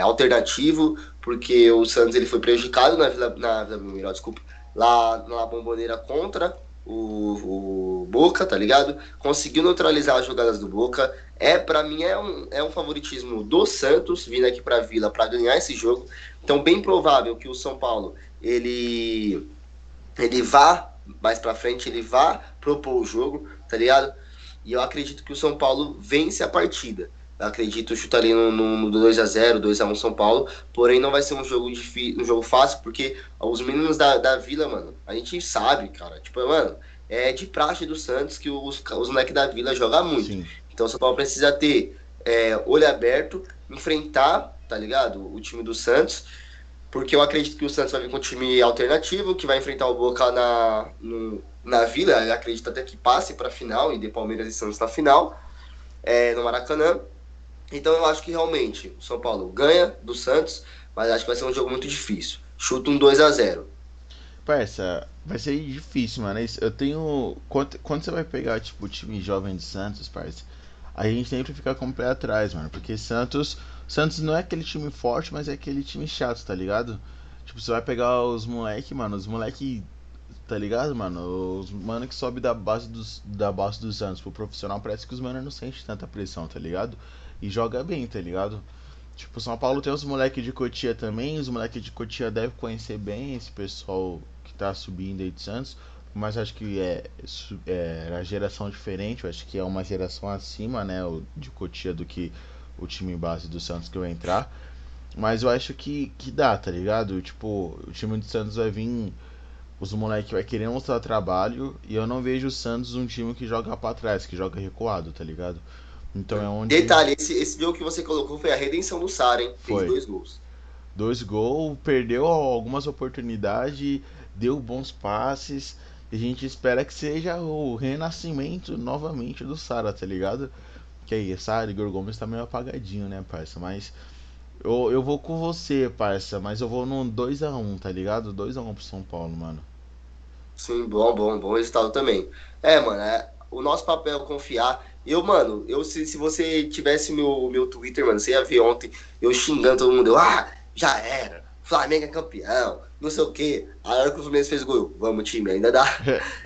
A: alternativo, porque o Santos ele foi prejudicado na Vila Belmiro, desculpa, lá na Bomboneira contra o Boca, tá ligado? Conseguiu neutralizar as jogadas do Boca. Para mim, é um favoritismo do Santos vindo aqui pra Vila para ganhar esse jogo. Então, bem provável que o São Paulo ele vá mais pra frente, ele vá propor o jogo, tá ligado? E eu acredito que o São Paulo vence a partida. Eu acredito, eu chutaria no 2-0, 2-1 São Paulo, porém não vai ser um jogo difícil, um jogo fácil, porque os meninos da Vila, mano, a gente sabe, cara, tipo, mano, é de praxe do Santos que os moleques da Vila jogam muito.
B: Sim,
A: Então o São Paulo precisa ter olho aberto, enfrentar, tá ligado? O time do Santos, porque eu acredito que o Santos vai vir com um time alternativo, que vai enfrentar o Boca na Vila. Eu acredito até que passe para a final e dê Palmeiras e Santos na final, no Maracanã. Então eu acho que realmente o São Paulo ganha do Santos, mas acho que vai ser um jogo muito difícil. Chuta um 2-0.
B: parça, vai ser difícil, mano. Eu tenho. Quando você vai pegar, tipo, o time jovem de Santos, parça, a gente sempre fica com o pé atrás, mano. Porque Santos não é aquele time forte, mas é aquele time chato, tá ligado? Tipo, você vai pegar os moleque, mano. Os moleque Tá ligado, mano? Os mano que sobe da base dos Santos pro profissional, parece que os mano não sente tanta pressão, tá ligado? E joga bem, tá ligado? Tipo, São Paulo tem os moleques de Cotia também, os moleques de Cotia devem conhecer bem esse pessoal que tá subindo aí de Santos, mas acho que é a geração diferente, eu acho que é uma geração acima, né, o de Cotia do que o time base do Santos que vai entrar. Mas eu acho que dá, tá ligado? Tipo, o time do Santos vai vir, os moleques vai querer mostrar trabalho, e eu não vejo o Santos um time que joga pra trás, que joga recuado, tá ligado? Então é onde
A: Detalhe, esse jogo que você colocou foi a redenção do Sara, hein? Fez
B: foi.
A: 2 gols.
B: Dois gols, perdeu algumas oportunidades, deu bons passes. E a gente espera que seja o renascimento novamente do Sara, tá ligado? Que aí, Sara, Igor Gomes tá meio apagadinho, né, parça? Mas eu vou com você, parça. Mas eu vou num 2-1, tá ligado? 2-1 pro São Paulo, mano.
A: Sim, bom resultado também. Mano, o nosso papel é confiar. Mano, se você tivesse meu Twitter, mano, você ia ver ontem eu xingando todo mundo. Já era. Flamengo é campeão, não sei o quê. A hora que o Fluminense fez gol, vamos, time, ainda dá.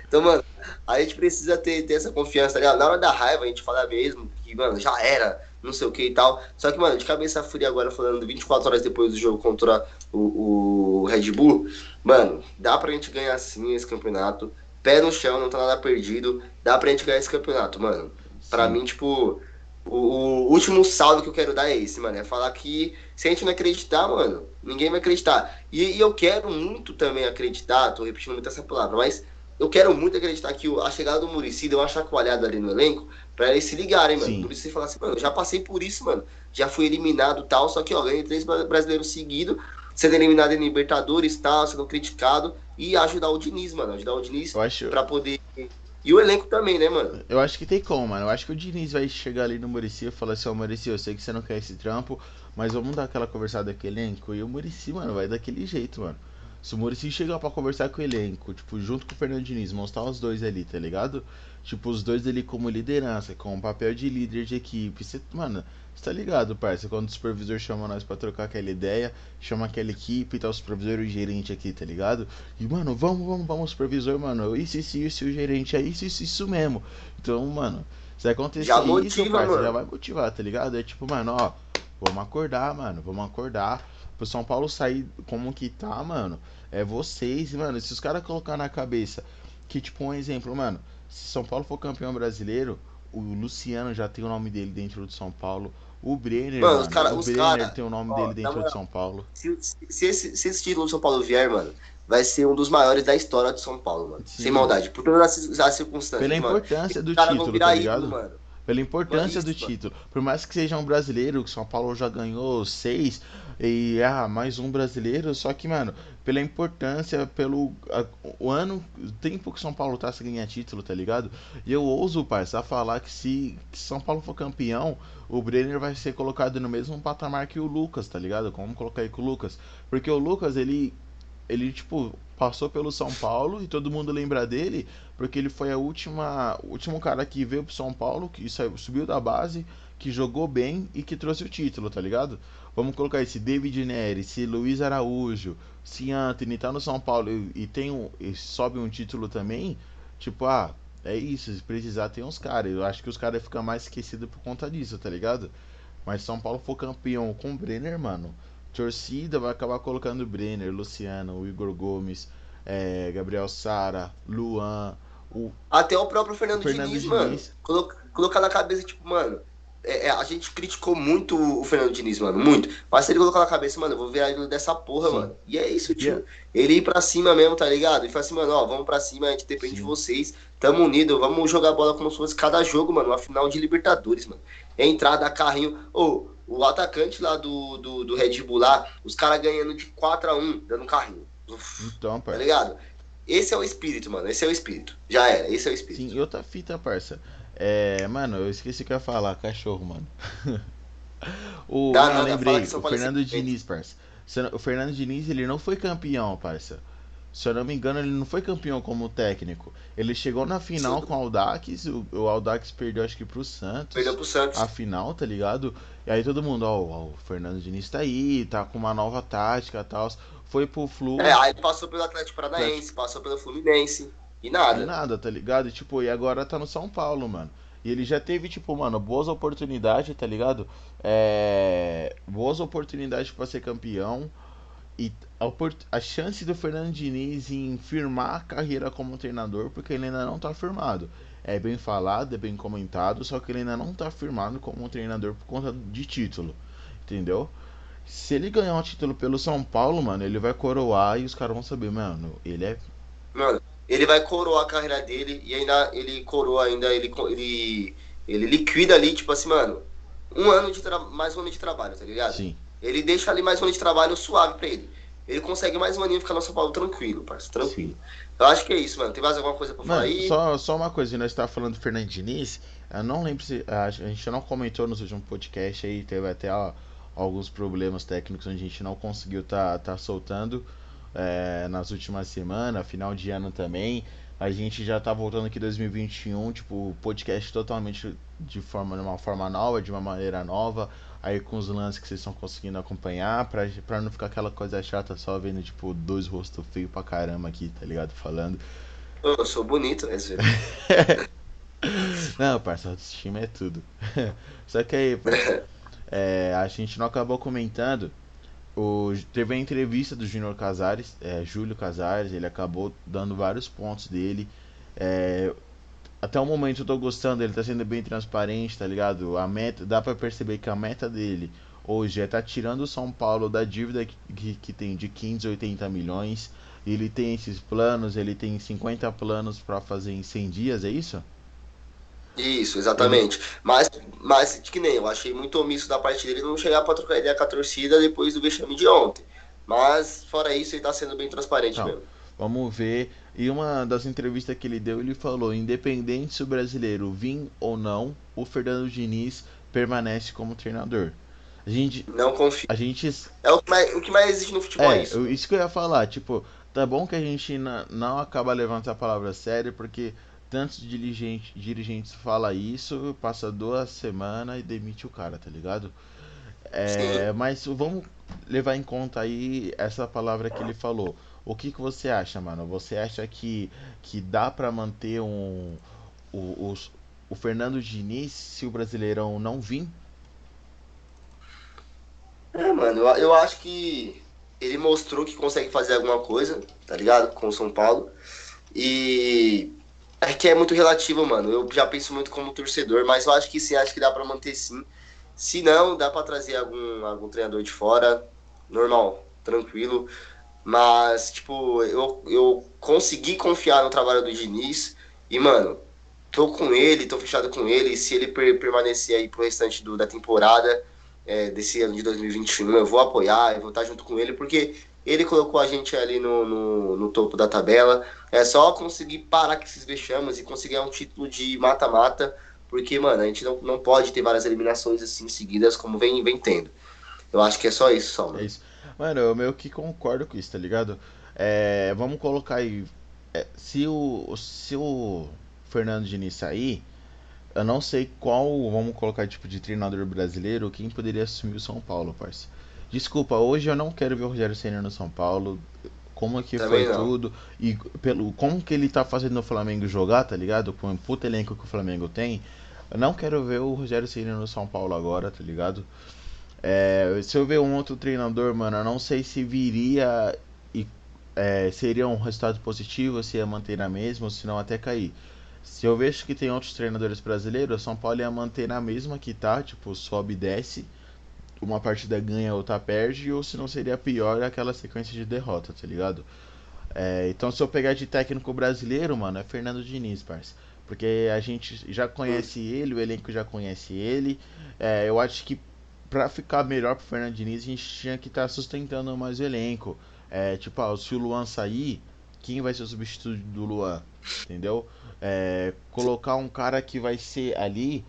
A: Então, mano, a gente precisa ter essa confiança, tá ligado? Na hora da raiva, a gente fala mesmo que, mano, já era, não sei o que e tal. Só que, mano, de cabeça fria agora, falando 24 horas depois do jogo contra o Red Bull, mano, dá pra gente ganhar sim esse campeonato. Pé no chão, não tá nada perdido. Dá pra gente ganhar esse campeonato, mano. Pra
B: Sim.
A: mim, tipo, o último salve que eu quero dar é esse, mano. É falar que se a gente não acreditar, mano, ninguém vai acreditar. E eu quero muito também acreditar, tô repetindo muito essa palavra, mas eu quero muito acreditar que a chegada do Muricy deu uma chacoalhada ali no elenco pra eles se ligarem, mano. O
B: Sim.
A: Muricy falar assim, mano, eu já passei por isso, mano. Já fui eliminado e tal, só que, ó, ganhei 3 brasileiros seguidos, sendo eliminado em Libertadores e tal, sendo criticado, e ajudar o Diniz, mano. Ajudar o Diniz
B: Eu acho,
A: pra poder. E o elenco também, né, mano?
B: eu acho que tem como, mano. Eu acho que o Diniz vai chegar ali no Muricy e falar assim: Ó, Muricy, eu sei que você não quer esse trampo, mas vamos dar aquela conversada com o elenco. E o Muricy, mano, vai daquele jeito, mano. Se o Muricy chegar pra conversar com o elenco, tipo, junto com o Fernando Diniz, mostrar os dois ali, tá ligado? Tipo, os dois ali como liderança, com o papel de líder de equipe. Mano, você tá ligado, parça? Quando o supervisor chama nós pra trocar aquela ideia, chama aquela equipe, tá o supervisor e o gerente aqui, tá ligado? E, mano, vamos, supervisor, mano. Isso, o gerente é isso mesmo. Então, mano, se
A: Já
B: acontecer isso,
A: motiva,
B: parça, já
A: mano.
B: vai motivar, tá ligado? É tipo, mano, ó, vamos acordar, mano, vamos acordar. Pro São Paulo sair como que tá, mano, é vocês, mano. Se os caras colocar na cabeça que, tipo, um exemplo, mano, se São Paulo for campeão brasileiro, o Luciano já tem o nome dele dentro do São Paulo. O Brenner,
A: Mano,
B: mano, o
A: os
B: Brenner
A: cara,
B: tem o nome
A: ó,
B: dele
A: na
B: dentro do
A: moral,
B: São Paulo.
A: se esse título do São Paulo vier, mano, vai ser um dos maiores da história do São Paulo, mano. Sem
B: Sim,
A: maldade. Por todas as circunstâncias,
B: pela
A: que, mano,
B: importância
A: esses
B: do
A: caras vão
B: título, tá
A: virar ídolo,
B: ligado?
A: mano.
B: Pela
A: Mano,
B: importância do
A: isso, mano.
B: título. Por mais que seja um brasileiro, que São Paulo já ganhou seis, e mais um brasileiro, só que, mano, pela importância, o ano, o tempo que São Paulo tá sem ganhar título, tá ligado? E eu ouso, parça, falar que se São Paulo for campeão, o Brenner vai ser colocado no mesmo patamar que o Lucas, tá ligado? Como colocar aí com o Lucas? Porque o Lucas, ele tipo passou pelo São Paulo e todo mundo lembra dele porque ele foi o último cara que veio pro São Paulo, que subiu da base, que jogou bem e que trouxe o título, tá ligado? Vamos colocar esse David Neres, se Luiz Araújo, se Anthony tá no São Paulo e sobe um título também, tipo, é isso, se precisar tem uns caras. Eu acho que os caras ficam mais esquecidos por conta disso, tá ligado? Mas se São Paulo for campeão com o Brenner, mano, torcida vai acabar colocando o Brenner, Luciano, o Igor Gomes, Gabriel Sara, Luan, o,
A: Até o próprio
B: o
A: Fernando
B: Fernando
A: Diniz, mano.
B: Diniz.
A: Colocar na cabeça, tipo, mano. A gente criticou muito o Fernando Diniz, mano. Muito. Mas se ele colocar na cabeça, mano, eu vou virar ídolo dessa porra,
B: Sim.
A: mano. E é isso,
B: E
A: tio. Ele ir pra cima mesmo, tá ligado? E falar assim, mano, ó, vamos pra cima, a gente depende de
B: sim.
A: vocês. Tamo unido, vamos jogar bola como se fosse cada jogo, mano. Uma final de Libertadores, mano. Entrar, dar carrinho. O atacante lá do Red Bull lá, os caras ganhando de 4-1 dando carrinho. Uf,
B: Então,
A: tá
B: parça.
A: ligado? Esse é o espírito, mano. Esse é o espírito. Já era, esse é o
B: Sim,
A: espírito.
B: e outra fita, parça. Mano, eu esqueci o que eu ia falar, cachorro, mano.
A: Dá
B: Não,
A: nada, fala que
B: lembrei,
A: São
B: o
A: Paulo é
B: Fernando
A: sentimento.
B: Diniz, parça. O Fernando Diniz, ele não foi campeão, parça. Se eu não me engano, ele não foi campeão como técnico. Ele chegou na
A: Sim,
B: final com o Aldax, o Aldax perdeu acho que pro
A: perdeu
B: Santos,
A: pro
B: a
A: Santos.
B: final, tá ligado? E aí todo mundo, ó, o Fernando Diniz tá aí, tá com uma nova tática e tal. Foi pro Flu,
A: Aí passou pelo Atlético
B: Atlético,
A: Paranaense, passou pelo Fluminense e
B: e
A: nada.
B: nada, tá ligado? E, tipo, e agora tá no São Paulo, mano. E ele já teve, tipo, mano, boas oportunidades, tá ligado? Boas oportunidades pra ser campeão. E a chance do Fernando Diniz em firmar a carreira como treinador, porque ele ainda não tá firmado. É bem falado, é bem comentado, só que ele ainda não tá firmado como treinador por conta de título. Entendeu? Se ele ganhar um título pelo São Paulo, mano, ele vai coroar e os caras vão saber, mano, ele é.
A: Mano, ele vai coroar a carreira dele e ainda ele coroa ainda, ele liquida ali, tipo assim, mano, mais um ano de trabalho, tá ligado?
B: Sim,
A: Ele deixa ali mais um ano de trabalho suave pra ele. Ele consegue mais um aninho ficar no São Paulo tranquilo, parceiro,
B: sim.
A: tranquilo. Eu acho que é isso, mano. Tem mais alguma coisa pra falar
B: Mano,
A: aí?
B: só uma coisa, nós estávamos falando do Fernando Diniz, eu não lembro se. A gente não comentou nos últimos podcasts aí, teve até alguns problemas técnicos onde a gente não conseguiu tá soltando nas últimas semanas, final de ano também. A gente já tá voltando aqui em 2021, tipo, podcast totalmente de uma forma nova, de uma maneira nova, aí com os lances que vocês estão conseguindo acompanhar, pra não ficar aquela coisa chata só vendo, tipo, dois rostos feios pra caramba aqui, tá ligado? Falando.
A: Eu sou bonito, né, Zé?
B: Não, parça, autoestima é tudo. Só que aí, parça, a gente não acabou comentando. Teve a entrevista do Júnior Casares, Júlio Casares, ele acabou dando vários pontos dele. É, Até o momento eu tô gostando, ele tá sendo bem transparente, tá ligado? A meta, dá pra perceber que a meta dele hoje é tá tirando o São Paulo da dívida que tem de 15, 80 milhões. Ele tem esses planos, ele tem 50 planos pra fazer em 100 dias, é isso?
A: Isso,
B: Ele,
A: exatamente. Mas que nem eu achei muito omisso da parte dele não chegar pra trocar ideia com a torcida depois do vexame de ontem. Mas, fora isso, ele tá sendo bem transparente
B: Não,
A: mesmo.
B: vamos ver. E uma das entrevistas que ele deu, ele falou: independente se o brasileiro vir ou não, o Fernando Diniz permanece como treinador. A gente,
A: Não confio.
B: a gente,
A: O que mais existe no futebol é isso, mano.
B: isso que eu ia falar. Tipo, tá bom que a gente não acaba levando essa palavra a sério, porque tantos dirigentes fala isso, passa 2 semanas e demite o cara, tá ligado?
A: Sim.
B: Mas vamos levar em conta aí essa palavra que ele falou. O que você acha, mano? Você acha que dá pra manter o, os- o Fernando Diniz se o Brasileirão não vir?
A: Mano, eu acho que ele mostrou que consegue fazer alguma coisa, tá ligado? Com o São Paulo. E é que é muito relativo, mano. Eu já penso muito como torcedor, mas eu acho que sim, acho que dá pra manter sim. Se não, dá pra trazer algum treinador de fora, normal, tranquilo. Mas, tipo, eu consegui confiar no trabalho do Diniz e, mano, tô com ele, tô fechado com ele. E se ele permanecer aí pro restante da temporada, desse ano de 2021, eu vou apoiar, eu vou estar junto com ele, porque ele colocou a gente ali no topo da tabela. É só conseguir parar com esses vexames e conseguir um título de mata-mata, porque, mano, a gente não pode ter várias eliminações assim seguidas como vem tendo. Eu acho que é só isso, só,
B: É
A: mano.
B: isso. Mano, eu meio que concordo com isso, tá ligado? Vamos colocar aí. Se o Fernando Diniz sair, eu não sei qual, vamos colocar tipo de treinador brasileiro, quem poderia assumir o São Paulo, parça. Desculpa, hoje eu não quero ver o Rogério Ceni no São Paulo. Como é que foi
A: Também não.
B: tudo e pelo como que ele tá fazendo o Flamengo jogar, tá ligado? Com o puto elenco que o Flamengo tem. Eu não quero ver o Rogério Ceni no São Paulo agora, tá ligado? Se eu ver um outro treinador, mano, eu não sei se viria e seria um resultado positivo, se ia manter na mesma ou se não até cair. Se eu vejo que tem outros treinadores brasileiros, o São Paulo ia manter na mesma que tá, tipo, sobe e desce, uma partida ganha, outra perde, ou se não seria pior aquela sequência de derrota, tá ligado? Então se eu pegar de técnico brasileiro, mano, é Fernando Diniz, parça. Porque a gente já
A: Hum.
B: conhece ele, o elenco já conhece ele. Eu acho que pra ficar melhor pro Fernando Diniz, a gente tinha que estar sustentando mais o elenco. Tipo, se o Luan sair, quem vai ser o substituto do Luan? Entendeu? Colocar um cara que vai ser ali.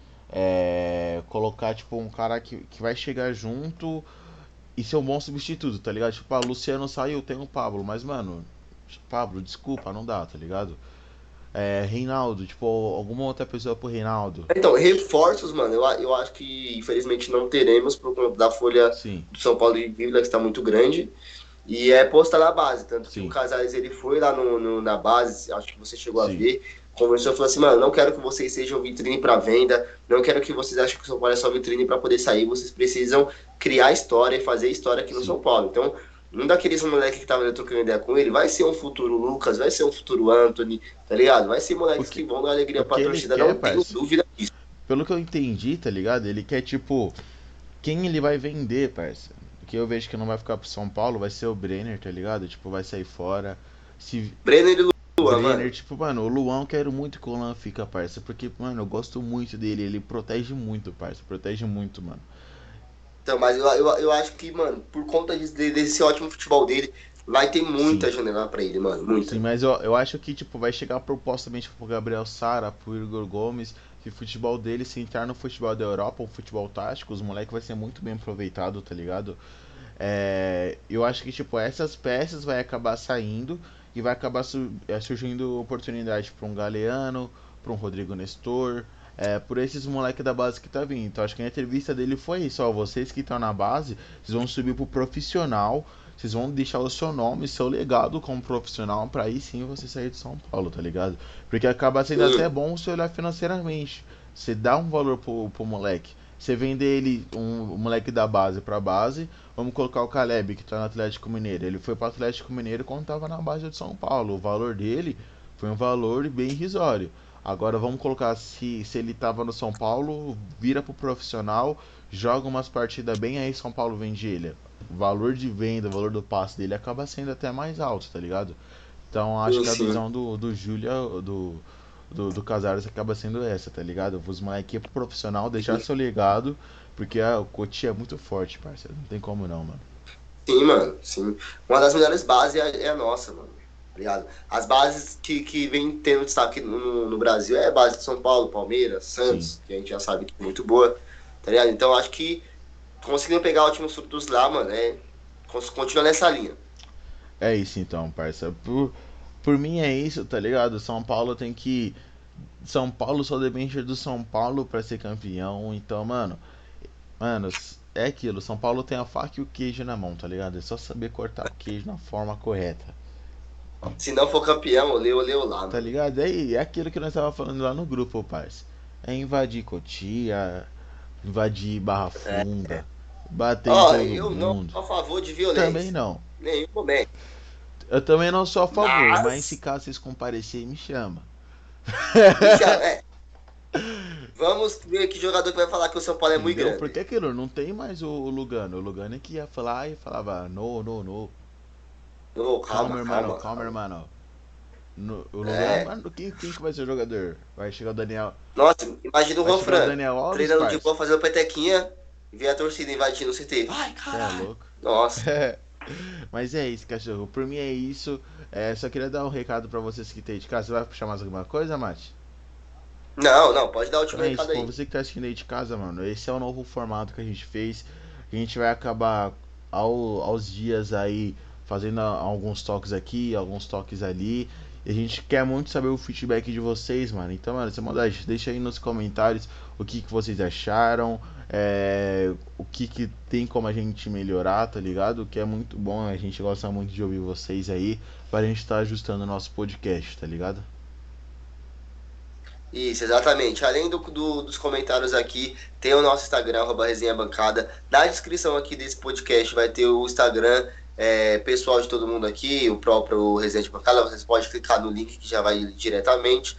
B: Colocar, tipo, um cara que vai chegar junto e ser um bom substituto, tá ligado? Tipo, Luciano saiu, tem o Pablo, mas, mano, Pablo, desculpa, não dá, tá ligado? Reinaldo, tipo, alguma outra pessoa pro Reinaldo.
A: Então, reforços, mano, eu acho que infelizmente não teremos por conta da folha
B: Sim,
A: do São Paulo de dívida que está muito grande. E é posta na base, tanto que o
B: sim,
A: Casares ele foi lá na base, acho que você chegou a
B: sim,
A: ver, conversou e falou assim, mano, não quero que vocês sejam vitrine para venda, não quero que vocês achem que o São Paulo é só vitrine para poder sair, vocês precisam criar história e fazer história aqui no
B: sim.
A: São Paulo. Então, um daqueles moleques que tava trocando ideia com ele, vai ser um futuro Lucas, vai ser um futuro Anthony, tá ligado? Vai ser
B: O
A: moleques que
B: que,
A: vão dar alegria
B: o
A: pra
B: que ele
A: torcida,
B: quer,
A: não tenho
B: parça?
A: dúvida disso.
B: Pelo que eu entendi, tá ligado? Ele quer, tipo, quem ele vai vender, parça. Que eu vejo que não vai ficar pro São Paulo vai ser o Brenner, tá ligado? Tipo, vai sair fora. Se
A: Brenner e Luan,
B: Brenner,
A: mano.
B: tipo, mano, o Luan eu quero muito que o Luan fica, parça. Porque, mano, eu gosto muito dele. Ele protege muito, parça. Protege muito, mano.
A: Então, mas eu acho que, mano, por conta desse ótimo futebol dele, vai ter
B: Sim.
A: muita janela pra ele, mano.
B: Sim,
A: Muita.
B: mas eu acho que, tipo, vai chegar propositalmente pro Gabriel Sara, pro Igor Gomes, que o futebol dele, se entrar no futebol da Europa, um futebol tático, os moleques vai ser muito bem aproveitado, tá ligado? Eu acho que, tipo, essas peças vai acabar saindo e vai acabar surgindo oportunidade para um Galeano, para um Rodrigo Nestor, por esses moleques da base que tá vindo. Então acho que a entrevista dele foi isso, ó, vocês que estão na base, vocês vão subir pro profissional, vocês vão deixar o seu nome, seu legado como profissional, para aí sim você sair de São Paulo, tá ligado? Porque acaba sendo até
A: Sim,
B: bom você olhar financeiramente. Você dá um valor pro moleque. Você vende ele, um moleque da base pra base. Vamos colocar o Caleb, que tá no Atlético Mineiro. Ele foi pro Atlético Mineiro quando tava na base de São Paulo. O valor dele foi um valor bem irrisório. Agora vamos colocar se ele tava no São Paulo, vira pro profissional, joga umas partidas bem, aí São Paulo vende ele. O valor de venda, o valor do passe dele acaba sendo até mais alto, tá ligado? Então acho
A: sim,
B: que a
A: sim.
B: visão do Júlia, do Casares acaba sendo essa, tá ligado? Os moleque pro profissional, deixar seu legado, porque o Cotia é muito forte, parceiro. Não tem como não, mano.
A: Sim, mano, sim. Uma das melhores bases é a nossa, mano. Tá ligado? As bases que vem tendo destaque no Brasil é a base de São Paulo, Palmeiras,
B: Sim.
A: Santos, que a gente já sabe que é muito boa, tá ligado? Então acho que conseguindo pegar ótimos frutos lá, mano, continua nessa linha.
B: É isso então, parça. Por mim é isso, tá ligado? São Paulo tem que. São Paulo só depende do São Paulo pra ser campeão. Então, mano, é aquilo. São Paulo tem a faca e o queijo na mão, tá ligado? É só saber cortar o queijo na forma correta.
A: Se não for campeão, oleu lá,
B: Tá
A: mano.
B: ligado? É aquilo que nós tava falando lá no grupo, parça. É invadir Cotia, invadir Barra
A: É.
B: Funda, bater em
A: Ó,
B: todo
A: eu não
B: mundo.
A: sou a favor de
B: Também
A: violência.
B: não.
A: Nenhum momento.
B: Eu também não sou a favor, mas se
A: Mas,
B: caso vocês comparecerem, me chama.
A: me chama, vamos ver que jogador que vai falar que o São Paulo é muito
B: Entendeu? Porque
A: grande.
B: aquilo, não tem mais o Lugano. O Lugano é que ia falar e falava, no, no, no.
A: Ô,
B: Calma,
A: calma,
B: irmão,
A: calma,
B: calma,
A: calma.
B: irmão. O Lugano,
A: É.
B: mano, quem que vai ser o jogador? Vai chegar o Daniel.
A: Nossa, imagina o
B: Vai
A: Juan
B: chegar o
A: Fran
B: Daniel Alves,
A: treinando de
B: parça.
A: boa, fazendo petequinha, e ver a torcida invadindo o CT. Vai,
B: Você é
A: caralho.
B: louco.
A: Nossa.
B: Mas é isso, cachorro. Por mim é isso. Só queria dar um recado pra vocês que tem de casa. Você vai puxar mais alguma coisa, Mate?
A: Não, não, pode dar o
B: Então
A: último
B: é isso,
A: recado
B: pra
A: aí.
B: você que tá assistindo aí de casa, mano, esse é o novo formato que a gente fez. A gente vai acabar aos dias aí fazendo alguns toques aqui, alguns toques ali. E a gente quer muito saber o feedback de vocês, mano. Então, mano, sem maldade, deixa aí nos comentários o que vocês acharam, o que tem como a gente melhorar, tá ligado? Que é muito bom, a gente gosta muito de ouvir vocês aí, pra gente estar ajustando o nosso podcast, tá ligado?
A: Isso, exatamente. Além dos comentários aqui, tem o nosso Instagram, Resenha Bancada. Na descrição aqui desse podcast vai ter o Instagram pessoal de todo mundo aqui, o próprio Resenha de Bancada. Vocês podem clicar no link que já vai diretamente.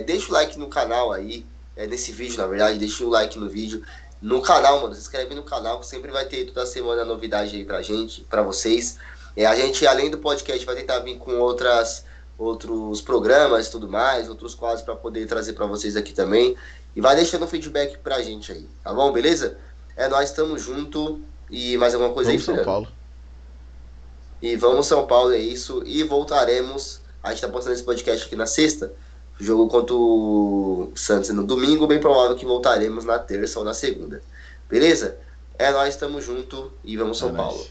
A: Deixa o like no canal aí, nesse vídeo, na verdade. Deixa o like no vídeo. No canal, mano, se inscreve no canal, que sempre vai ter toda semana novidade aí pra gente, pra vocês. A gente, além do podcast, vai tentar vir com outros programas e tudo mais, outros quadros para poder trazer para vocês aqui também. E vai deixando feedback pra gente aí, tá bom? Beleza? Nós estamos junto. E mais alguma coisa aí,
B: Vamos São
A: Fernando?
B: Paulo.
A: E vamos São Paulo, é isso. E voltaremos. A gente tá postando esse podcast aqui na sexta. Jogo contra o Santos no domingo. Bem provável que voltaremos na terça ou na segunda. Beleza? Nós estamos junto e vamos
B: É
A: São
B: nóis.
A: Paulo.